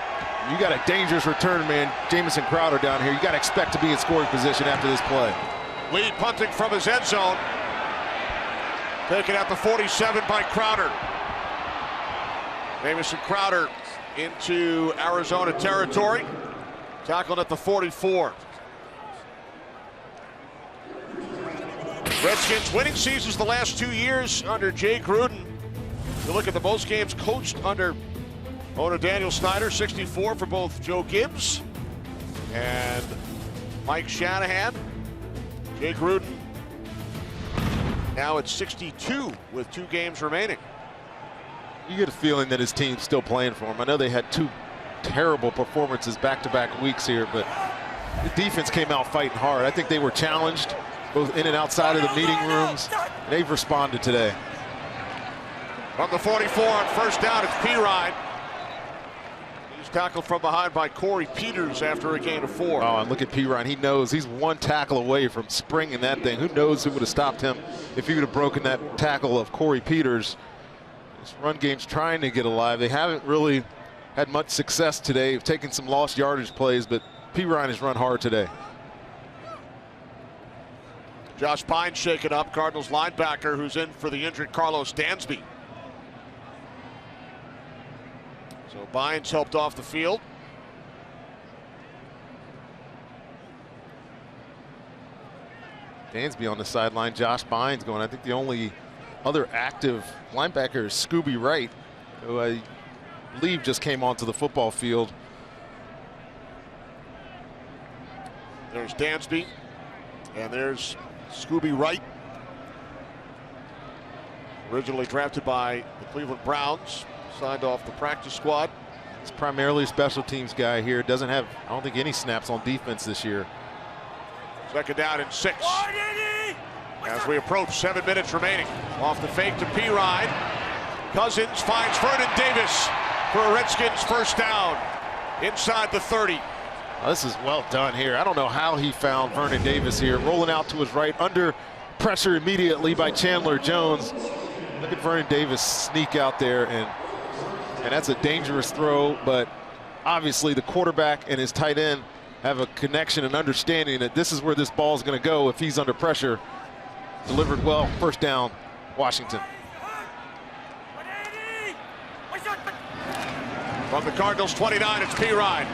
you got a dangerous return man, Jamison Crowder down here. You got to expect to be in scoring position after this play. Lead punting from his end zone. Taken at the 47 by Crowder. Jamison Crowder into Arizona territory. Tackled at the 44. Redskins winning seasons the last 2 years under Jay Gruden. You look at the most games coached under owner Daniel Snyder, 64 for both Joe Gibbs and Mike Shanahan. Jay Gruden now at 62 with 2 games remaining. You get a feeling that his team's still playing for him. I know they had 2 terrible performances back-to-back weeks here, but the defense came out fighting hard. I think they were challenged both in and outside of the meeting rooms. They've responded today. From the 44 on first down, it's Pirine. He's tackled from behind by Corey Peters after a gain of 4. Oh, and look at Pirine. He knows he's 1 tackle away from springing that thing. Who knows who would have stopped him if he would have broken that tackle of Corey Peters. This run game's trying to get alive. They haven't really had much success today. They've taken some lost yardage plays, but Pirine has run hard today. Josh Bynes shaken up, Cardinals linebacker who's in for the injured Carlos Dansby. So Bynes helped off the field. Dansby on the sideline, Josh Bynes going. I think the only other active linebacker is Scooby Wright, who I believe just came onto the football field. There's Dansby, and there's Scooby Wright. Originally drafted by the Cleveland Browns, signed off the practice squad. He's primarily a special teams guy here. Doesn't have, I don't think, any snaps on defense this year. Second down and 6. As we approach 7 minutes remaining. Off the fake to Pirine. Cousins finds Vernon Davis for a Redskins first down inside the 30. This is well done here. I don't know how he found Vernon Davis here. Rolling out to his right, under pressure immediately by Chandler Jones. Look at Vernon Davis sneak out there, and that's a dangerous throw, but obviously the quarterback and his tight end have a connection and understanding that this is where this ball is going to go if he's under pressure. Delivered well, first down, Washington. From the Cardinals 29, it's Pirine.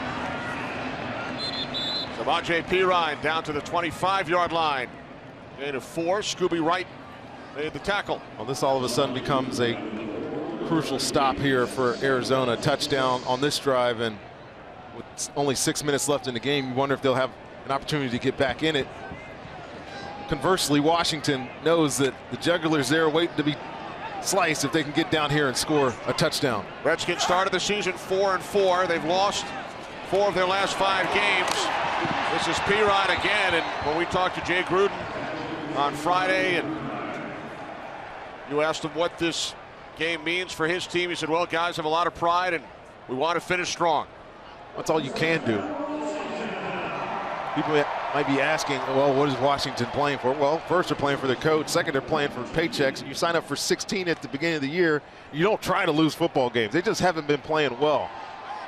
Samaje Pirine down to the 25-yard line. Gain of 4. Scooby Wright made the tackle. Well, this all of a sudden becomes a crucial stop here for Arizona. Touchdown on this drive, and with only 6 minutes left in the game, you wonder if they'll have an opportunity to get back in it. Conversely, Washington knows that the jugular's there waiting to be sliced if they can get down here and score a touchdown. Redskins started the season 4-4. They've lost 4 of their last 5 games. This is P-Rod again, and when we talked to Jay Gruden on Friday, and you asked him what this game means for his team, he said, well, guys have a lot of pride, and we want to finish strong. That's all you can do. People might be asking, well, what is Washington playing for? Well, first they're playing for their coach. Second, they're playing for paychecks. And you sign up for 16 at the beginning of the year. You don't try to lose football games. They just haven't been playing well.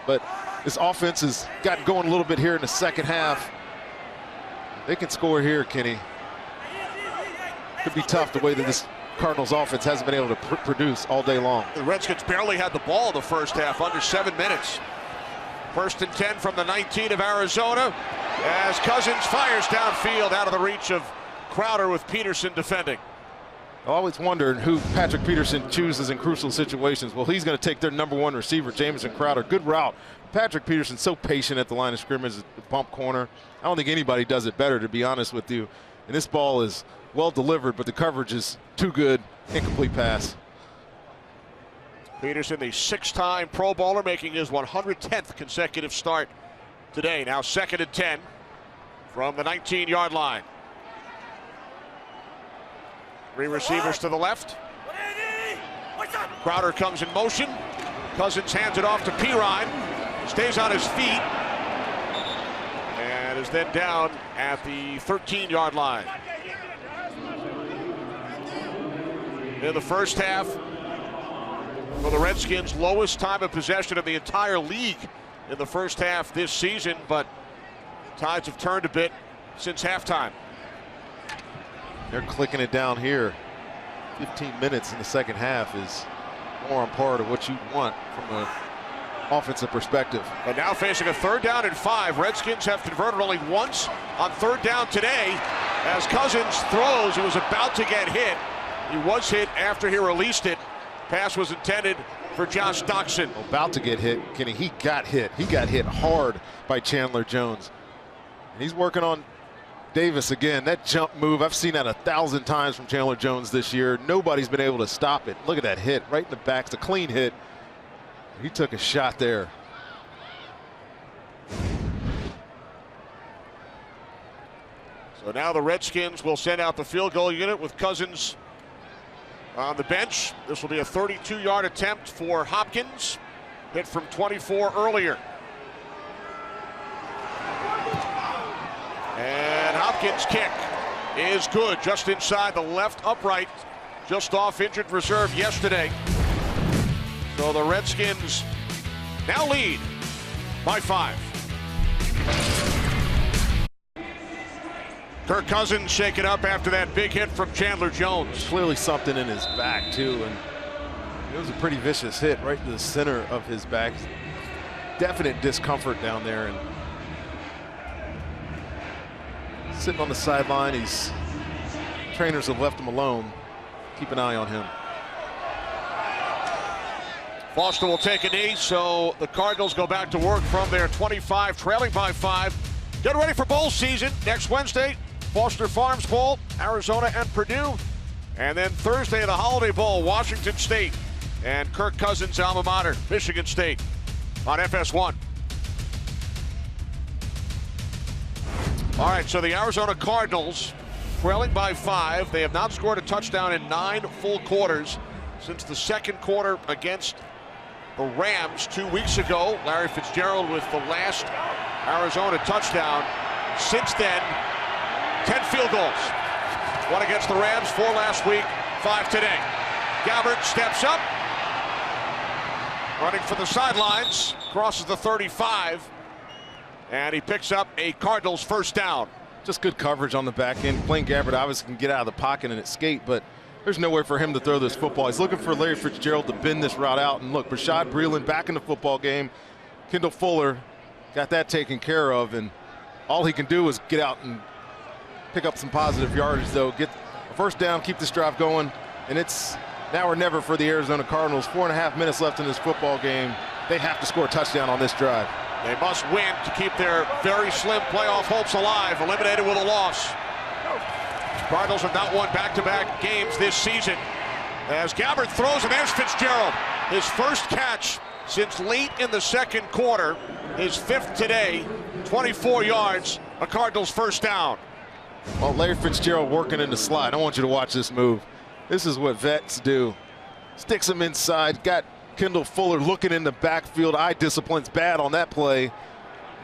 But this offense has gotten going a little bit here in the second half. They can score here, Kenny. Could be tough the way that this Cardinals offense hasn't been able to produce all day long. The Redskins barely had the ball the first half, under 7 minutes. 1st and 10 from the 19 of Arizona as Cousins fires downfield out of the reach of Crowder with Peterson defending. I always wondered who Patrick Peterson chooses in crucial situations. Well, he's going to take their #1 receiver, Jamison Crowder. Good route. Patrick Peterson's so patient at the line of scrimmage, at the bump corner. I don't think anybody does it better, to be honest with you. And this ball is well delivered, but the coverage is too good. Incomplete pass. Peterson, the 6-time Pro Bowler, making his 110th consecutive start today. Now 2nd and 10 from the 19-yard line. 3 receivers to the left. Crowder comes in motion. Cousins hands it off to P-Ryan. Stays on his feet. And is then down at the 13-yard line. In the first half, for the Redskins, lowest time of possession of the entire league in the first half this season, but tides have turned a bit since halftime. They're clicking it down here. 15 minutes in the second half is more on par to what you want from an offensive perspective. But now facing a 3rd down and 5. Redskins have converted only once on 3rd down today. As Cousins throws, he was about to get hit. He was hit after he released it. Pass was intended for Josh Doxson. About to get hit, Kenny. He got hit. He got hit hard by Chandler Jones. And he's working on Davis again. That jump move, I've seen that 1,000 times from Chandler Jones this year. Nobody's been able to stop it. Look at that hit right in the back. It's a clean hit. He took a shot there. So now the Redskins will send out the field goal unit with Cousins on the bench. This will be a 32-yard attempt for Hopkins. Hit from 24 earlier. And Hopkins' kick is good, just inside the left upright, just off injured reserve yesterday. So the Redskins now lead by 5. Kirk Cousins shaken up after that big hit from Chandler Jones. Clearly something in his back, too. And it was a pretty vicious hit right to the center of his back. Definite discomfort down there. And sitting on the sideline, trainers have left him alone. Keep an eye on him. Foster will take a knee, so the Cardinals go back to work from their 25, trailing by 5. Get ready for bowl season next Wednesday. Foster Farms Bowl, Arizona and Purdue. And then Thursday, the Holiday Bowl, Washington State and Kirk Cousins' alma mater, Michigan State, on FS1. All right, so the Arizona Cardinals trailing by 5. They have not scored a touchdown in 9 full quarters since the second quarter against the Rams 2 weeks ago. Larry Fitzgerald with the last Arizona touchdown. Since then, 10 field goals. 1 against the Rams, 4 last week, 5 today. Gabbert steps up, running for the sidelines, crosses the 35, and he picks up a Cardinals first down. Just good coverage on the back end. Blaine Gabbert obviously can get out of the pocket and escape, but there's nowhere for him to throw this football. He's looking for Larry Fitzgerald to bend this route out. And look, Rashad Breeland back in the football game. Kendall Fuller got that taken care of, and all he can do is get out and pick up some positive yardage, though. Get a first down, keep this drive going, and it's now or never for the Arizona Cardinals. 4.5 minutes left in this football game. They have to score a touchdown on this drive. They must win to keep their very slim playoff hopes alive, eliminated with a loss. Cardinals have not won back-to-back games this season. As Gabbert throws, and there's Fitzgerald. His first catch since late in the second quarter. His 5th today, 24 yards, a Cardinals first down. Well, Larry Fitzgerald working in the slide. I want you to watch this move. This is what vets do. Sticks him inside, got Kendall Fuller looking in the backfield. Eye discipline's bad on that play.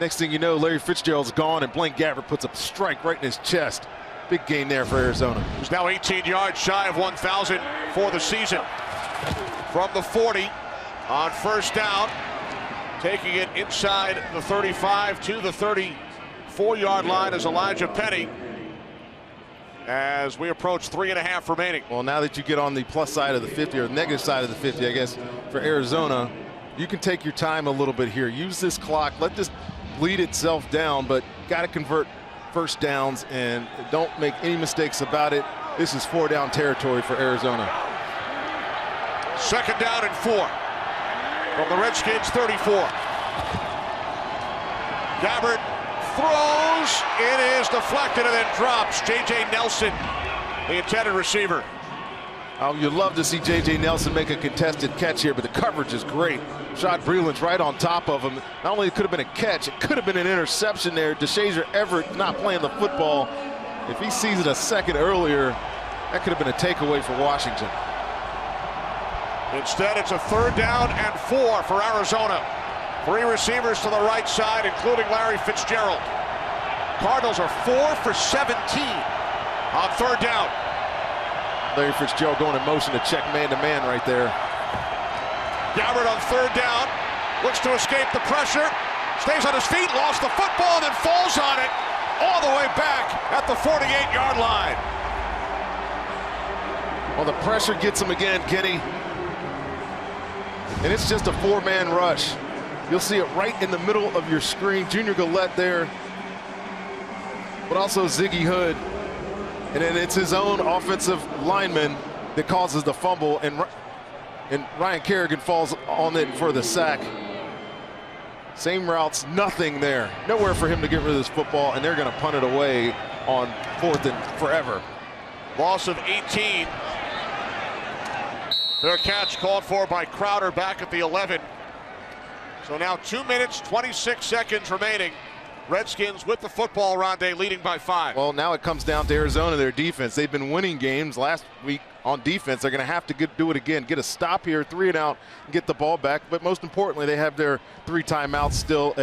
Next thing you know, Larry Fitzgerald's gone, and Blaine Gabbert puts a strike right in his chest. Big gain there for Arizona. He's now 18 yards shy of 1,000 for the season. From the 40 on first down, taking it inside the 35 to the 34-yard line is Elijah Penny. As we approach 3.5 remaining. Well, now that you get on the plus side of the 50, or the negative side of the 50, I guess, for Arizona, you can take your time a little bit here. Use this clock. Let this bleed itself down, but got to convert first downs, and don't make any mistakes about it. This is 4-down territory for Arizona. Second down and 4 from the Redskins 34. Gabbert throws. It is deflected and then drops. J.J. Nelson, the intended receiver. Oh, you'd love to see J.J. Nelson make a contested catch here, but the coverage is great. Shot Breeland's right on top of him. Not only could have been a catch, it could have been an interception there. DeShazier Everett not playing the football. If he sees it a second earlier, that could have been a takeaway for Washington. Instead, it's a 3rd down and 4 for Arizona. 3 receivers to the right side, including Larry Fitzgerald. Cardinals are 4 for 17 on 3rd down. Larry Fitzgerald going in motion to check man-to-man right there. Gabbert on 3rd down, looks to escape the pressure, stays on his feet, lost the football, and then falls on it all the way back at the 48-yard line. Well, the pressure gets him again, Kenny. And it's just a 4-man rush. You'll see it right in the middle of your screen. Junior Gillette there, but also Ziggy Hood. And then it's his own offensive lineman that causes the fumble, and Ryan Kerrigan falls on it for the sack. Same routes, nothing there. Nowhere for him to get rid of this football, and they're going to punt it away on 4th and forever. Loss of 18. Their catch called for by Crowder back at the 11. So now 2 minutes, 26 seconds remaining. Redskins with the football, Rondé, leading by 5. Well, now it comes down to Arizona, their defense. They've been winning games last week on defense. They're going to have to do it again. Get a stop here, 3 and out, and get the ball back. But most importantly, they have their 3 timeouts still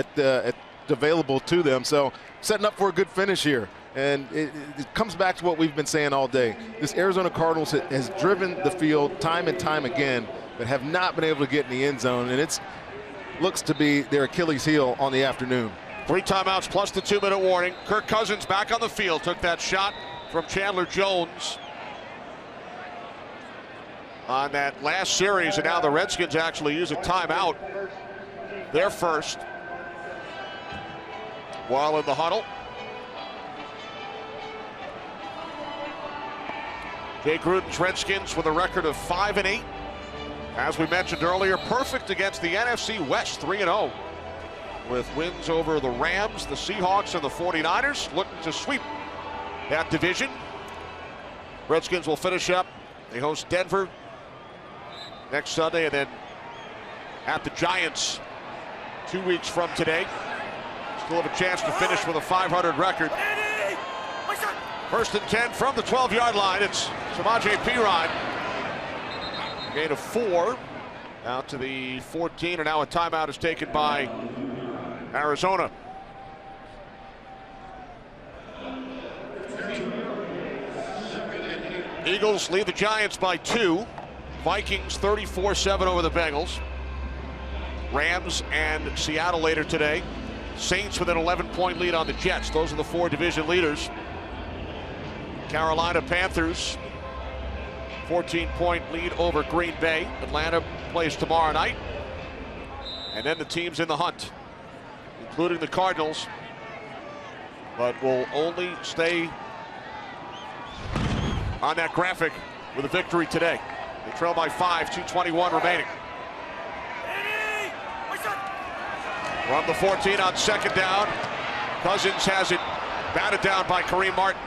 available to them. So setting up for a good finish here. And it comes back to what we've been saying all day. This Arizona Cardinals has driven the field time and time again, but have not been able to get in the end zone. And it looks to be their Achilles heel on the afternoon. 3 timeouts plus the 2-minute warning. Kirk Cousins back on the field. Took that shot from Chandler Jones on that last series, and now the Redskins actually use a timeout. They're first. While in the huddle, Jay Gruden's Redskins with a record of 5-8. As we mentioned earlier, perfect against the NFC West, 3-0. With wins over the Rams, the Seahawks, and the 49ers, looking to sweep that division. Redskins will finish up. They host Denver next Sunday, and then at the Giants 2 weeks from today. Still have a chance to finish with a 500 record. 1st and 10 from the 12-yard line. It's Samaje Perine. Gain of 4 out to the 14, and now a timeout is taken by Arizona. Eagles lead the Giants by 2. Vikings 34-7 over the Bengals. Rams and Seattle later today. Saints with an 11-point lead on the Jets. Those are the 4 division leaders. Carolina Panthers 14-point lead over Green Bay. Atlanta plays tomorrow night. And then the teams in the hunt, including the Cardinals, but will only stay on that graphic with a victory today. They trail by 5, 2:21 remaining. From the 14 on second down. Cousins has it batted down by Kareem Martin.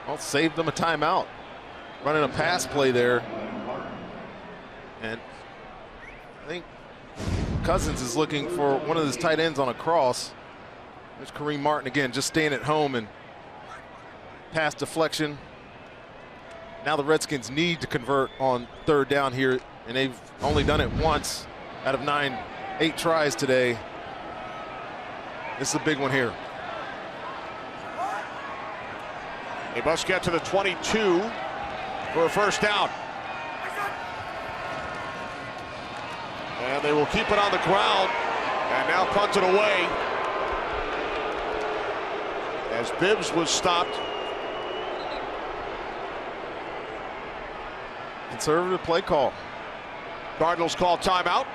Well, saved them a timeout. Running a pass play there. And I think Cousins is looking for one of his tight ends on a cross. There's Kareem Martin again, just staying at home, and pass deflection. Now the Redskins need to convert on third down here, and they've only done it once out of 8 tries today. This is a big one here. They must get to the 22 for a first down. And they will keep it on the ground and now punt it away as Bibbs was stopped. Conservative play call. Cardinals call timeout.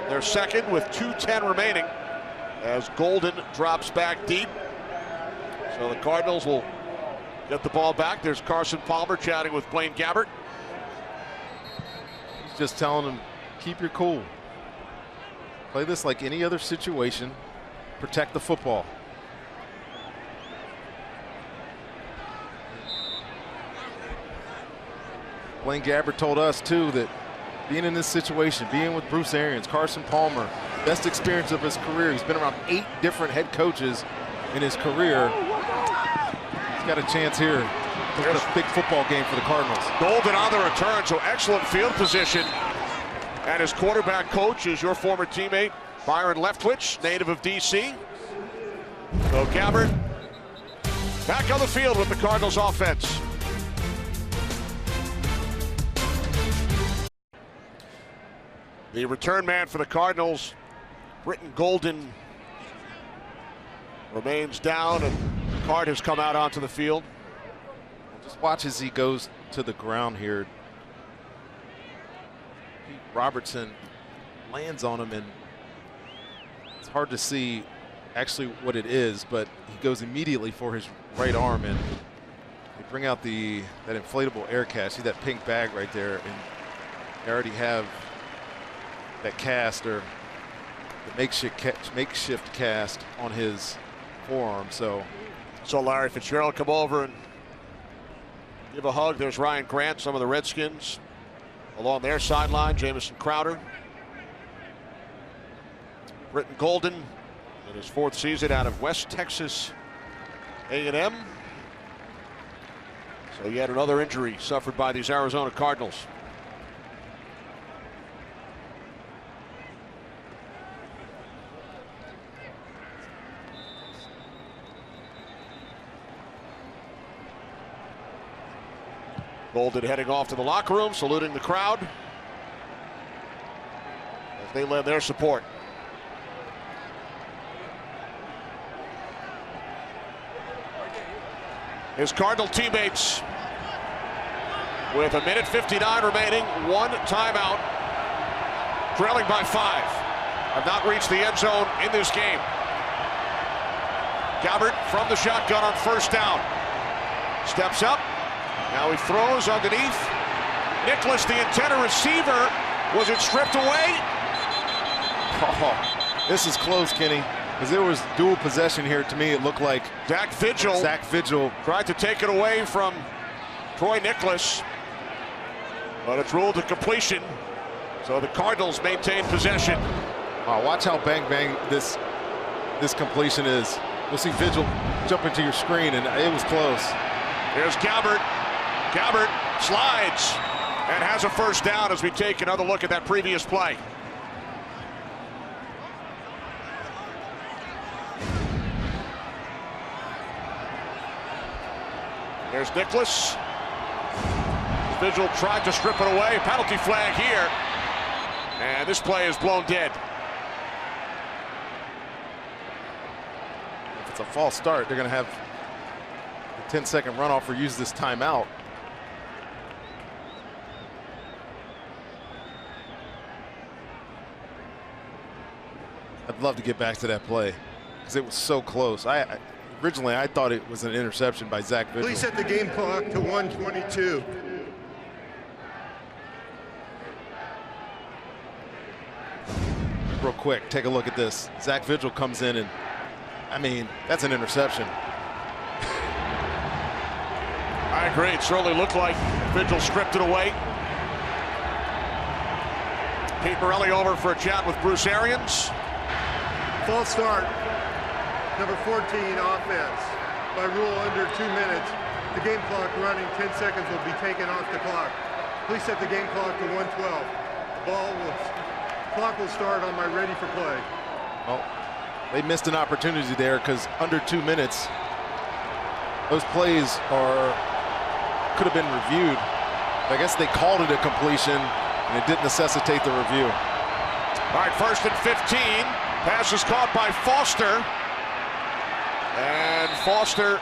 They're second with 2:10 remaining as Golden drops back deep. So the Cardinals will get the ball back. There's Carson Palmer chatting with Blaine Gabbert. He's just telling them, keep your cool. Play this like any other situation. Protect the football. Blaine Gabbert told us too that being in this situation, being with Bruce Arians, Carson Palmer, best experience of his career. He's been around 8 different head coaches in his career. He's got a chance here to win a big football game for the Cardinals. Golden on the return, so excellent field position. And his quarterback coach is your former teammate, Byron Leftwich, native of D.C. So Gabbert back on the field with the Cardinals offense. The return man for the Cardinals, Britton Golden, remains down, and Card has come out onto the field. Just watch as he goes to the ground here. Robertson lands on him, and it's hard to see actually what it is, but he goes immediately for his right arm, and they bring out that inflatable air cast. See that pink bag right there, and they already have that cast, or the makeshift cast on his forearm. So Larry Fitzgerald come over and give a hug. There's Ryan Grant, some of the Redskins along their sideline. Jamison Crowder. Britton Golden in his 4th season out of West Texas A&M. So yet another injury suffered by these Arizona Cardinals. Golden heading off to the locker room, saluting the crowd as they lend their support. His Cardinal teammates with 1:59 remaining, 1 timeout, trailing by 5, have not reached the end zone in this game. Gabbert from the shotgun on first down. Steps up. Now he throws underneath. Nicholas, the intended receiver. Was it stripped away? Oh, this is close, Kenny, because there was dual possession here. To me, it looked like Zach Vigil tried to take it away from Troy Nicholas, but it's ruled a completion. So the Cardinals maintain possession. Watch how bang this completion is. You'll see Vigil jump into your screen, and it was close. Here's Gabbert. Gabbert slides and has a first down as we take another look at that previous play. There's Nicholas. Vigil tried to strip it away. Penalty flag here. And this play is blown dead. If it's a false start, they're going to have a 10-second runoff or use this timeout. I'd love to get back to that play because it was so close. Originally, I thought it was an interception by Zach Vigil. Please set the game clock to 1:22. Real quick, take a look at this. Zach Vigil comes in and, I mean, that's an interception. I agree. It certainly looked like Vigil stripped it away. Pete Morelli over for a chat with Bruce Arians. False start. Number 14, offense. By rule, under 2 minutes. The game clock running 10 seconds will be taken off the clock. Please set the game clock to 1:12. Clock will start on my ready for play. Well, they missed an opportunity there because under 2 minutes, those plays could have been reviewed. I guess they called it a completion, and it didn't necessitate the review. All right, 1st and 15. Pass is caught by Foster. And Foster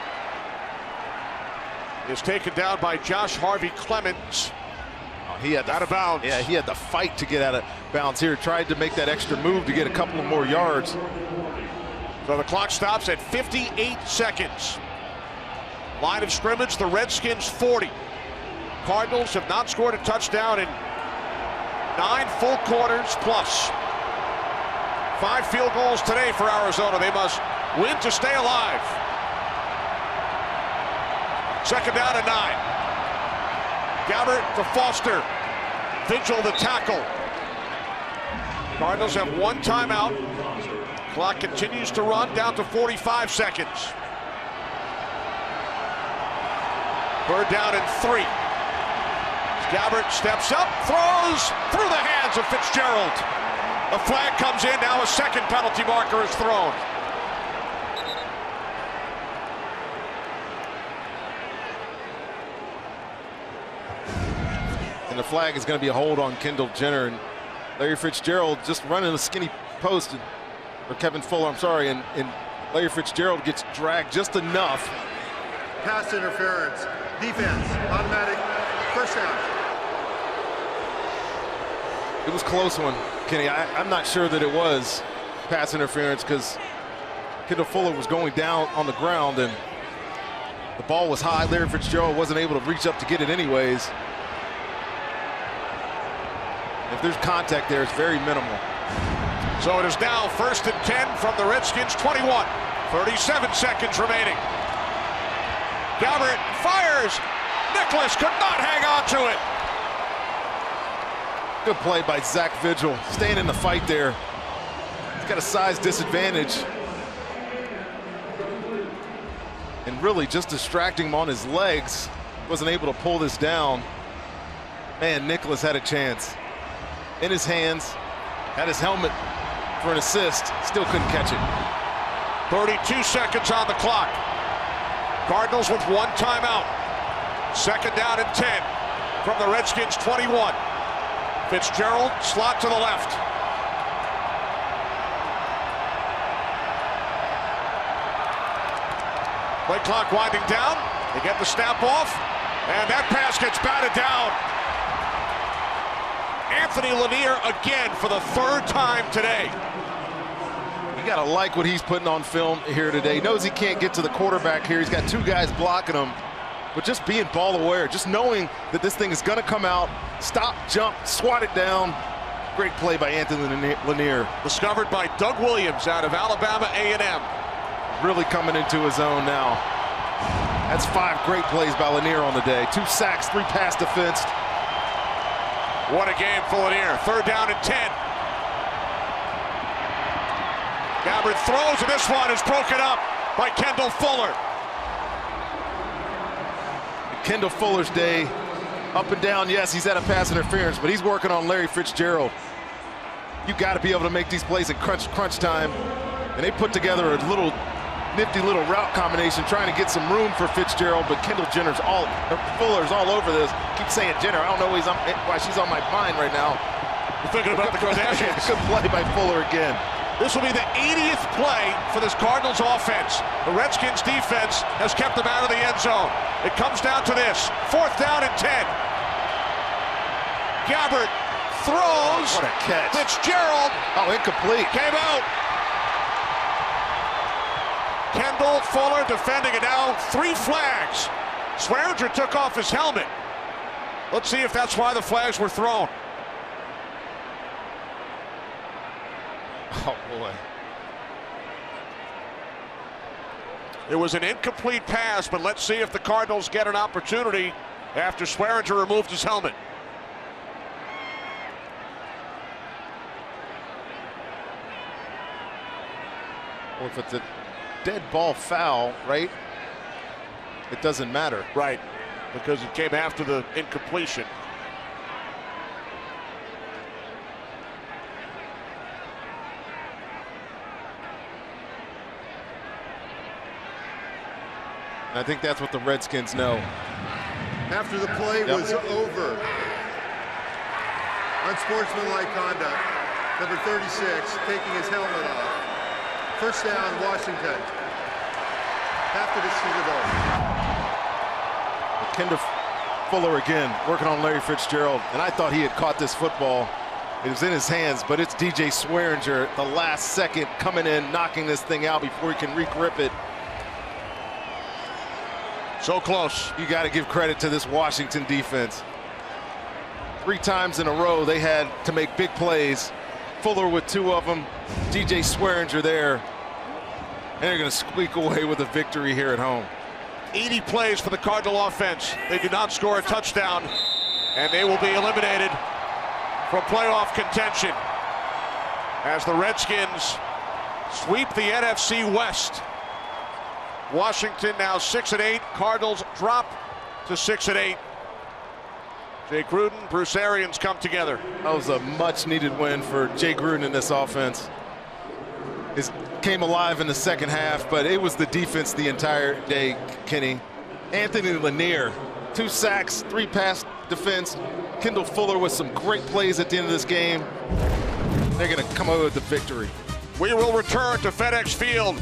is taken down by Josh Harvey Clemens. Oh, he had out of bounds. Yeah, he had to fight to get out of bounds here. Tried to make that extra move to get a couple of more yards. So the clock stops at 58 seconds. Line of scrimmage, the Redskins 40. Cardinals have not scored a touchdown in 9 full quarters plus. 5 field goals today for Arizona. They must win to stay alive. 2nd down and 9. Gabbert to Foster. Vigil the tackle. Cardinals have 1 timeout. Clock continues to run down to 45 seconds. 3rd down and 3. Gabbert steps up, throws through the hands of Fitzgerald. A flag comes in, now a 2nd penalty marker is thrown. And the flag is going to be a hold on Kendall Jenner, and Larry Fitzgerald just running a skinny post, or Kevin Fuller, I'm sorry, and Larry Fitzgerald gets dragged just enough. Pass interference. Defense. Automatic. 1st down. It was a close one, Kenny. I'm not sure that it was pass interference because Kendall Fuller was going down on the ground and the ball was high. Larry Fitzgerald wasn't able to reach up to get it anyways. If there's contact there, it's very minimal. So it is now 1st and 10 from the Redskins 21. 37 seconds remaining. Gabbert fires. Nicholas could not hang on to it. Good play by Zach Vigil, staying in the fight there. He's got a size disadvantage. And really just distracting him on his legs. Wasn't able to pull this down. Man, Nicholas had a chance. In his hands, had his helmet for an assist, still couldn't catch it. 32 seconds on the clock. Cardinals with 1 timeout. 2nd down and 10 from the Redskins 21. Fitzgerald slot to the left. Play clock winding down. They get the snap off, and that pass gets batted down. Anthony Lanier again for the 3rd time today. You gotta like what he's putting on film here today. He knows he can't get to the quarterback here. He's got 2 guys blocking him. But just being ball aware, just knowing that this thing is going to come out, stop, jump, swat it down. Great play by Anthony Lanier. Discovered by Doug Williams out of Alabama A&M. Really coming into his own now. That's 5 great plays by Lanier on the day. 2 sacks, 3 pass defense. What a game for Lanier. 3rd down and 10. Gabbert throws, and this one is broken up by Kendall Fuller. Kendall Fuller's day, up and down. Yes, he's had a pass interference, but he's working on Larry Fitzgerald. You got to be able to make these plays in crunch time, and they put together a little nifty little route combination, trying to get some room for Fitzgerald. But Kendall Jenner's Fuller's all over this. Keep saying Jenner. I don't know why she's on my mind right now. You're thinking about the Kardashians. Good play by Fuller again. This will be the 80th play for this Cardinals offense. The Redskins defense has kept them out of the end zone. It comes down to this. 4th down and 10. Gabbert throws. What a catch. Fitzgerald. Oh, incomplete. Came out. Kendall Fuller defending it now. 3 flags. Swearinger took off his helmet. Let's see if that's why the flags were thrown. Oh, boy. It was an incomplete pass, but let's see if the Cardinals get an opportunity after Swearinger removed his helmet. Well, if it's a dead ball foul, right, it doesn't matter. Right, because it came after the incompletion. And I think that's what the Redskins know. After the play was over, unsportsmanlike conduct, number 36, taking his helmet off. First down, Washington. After the Super Bowl. Kendall Fuller again, working on Larry Fitzgerald. And I thought he had caught this football. It was in his hands, but it's DJ Swearinger, the last second, coming in, knocking this thing out before he can re-grip it. So close. You got to give credit to this Washington defense. 3 times in a row, they had to make big plays. Fuller with 2 of them, DJ Swearinger there, and they're going to squeak away with a victory here at home. 80 plays for the Cardinal offense. They do not score a touchdown, and they will be eliminated from playoff contention as the Redskins sweep the NFC West. Washington now 6-8. Cardinals drop to 6-8. Jay Gruden, Bruce Arians come together. That was a much-needed win for Jay Gruden in this offense. It came alive in the second half, but it was the defense the entire day, Kenny. Anthony Lanier, 2 sacks, 3 pass defense. Kendall Fuller with some great plays at the end of this game. They're going to come away with the victory. We will return to FedEx Field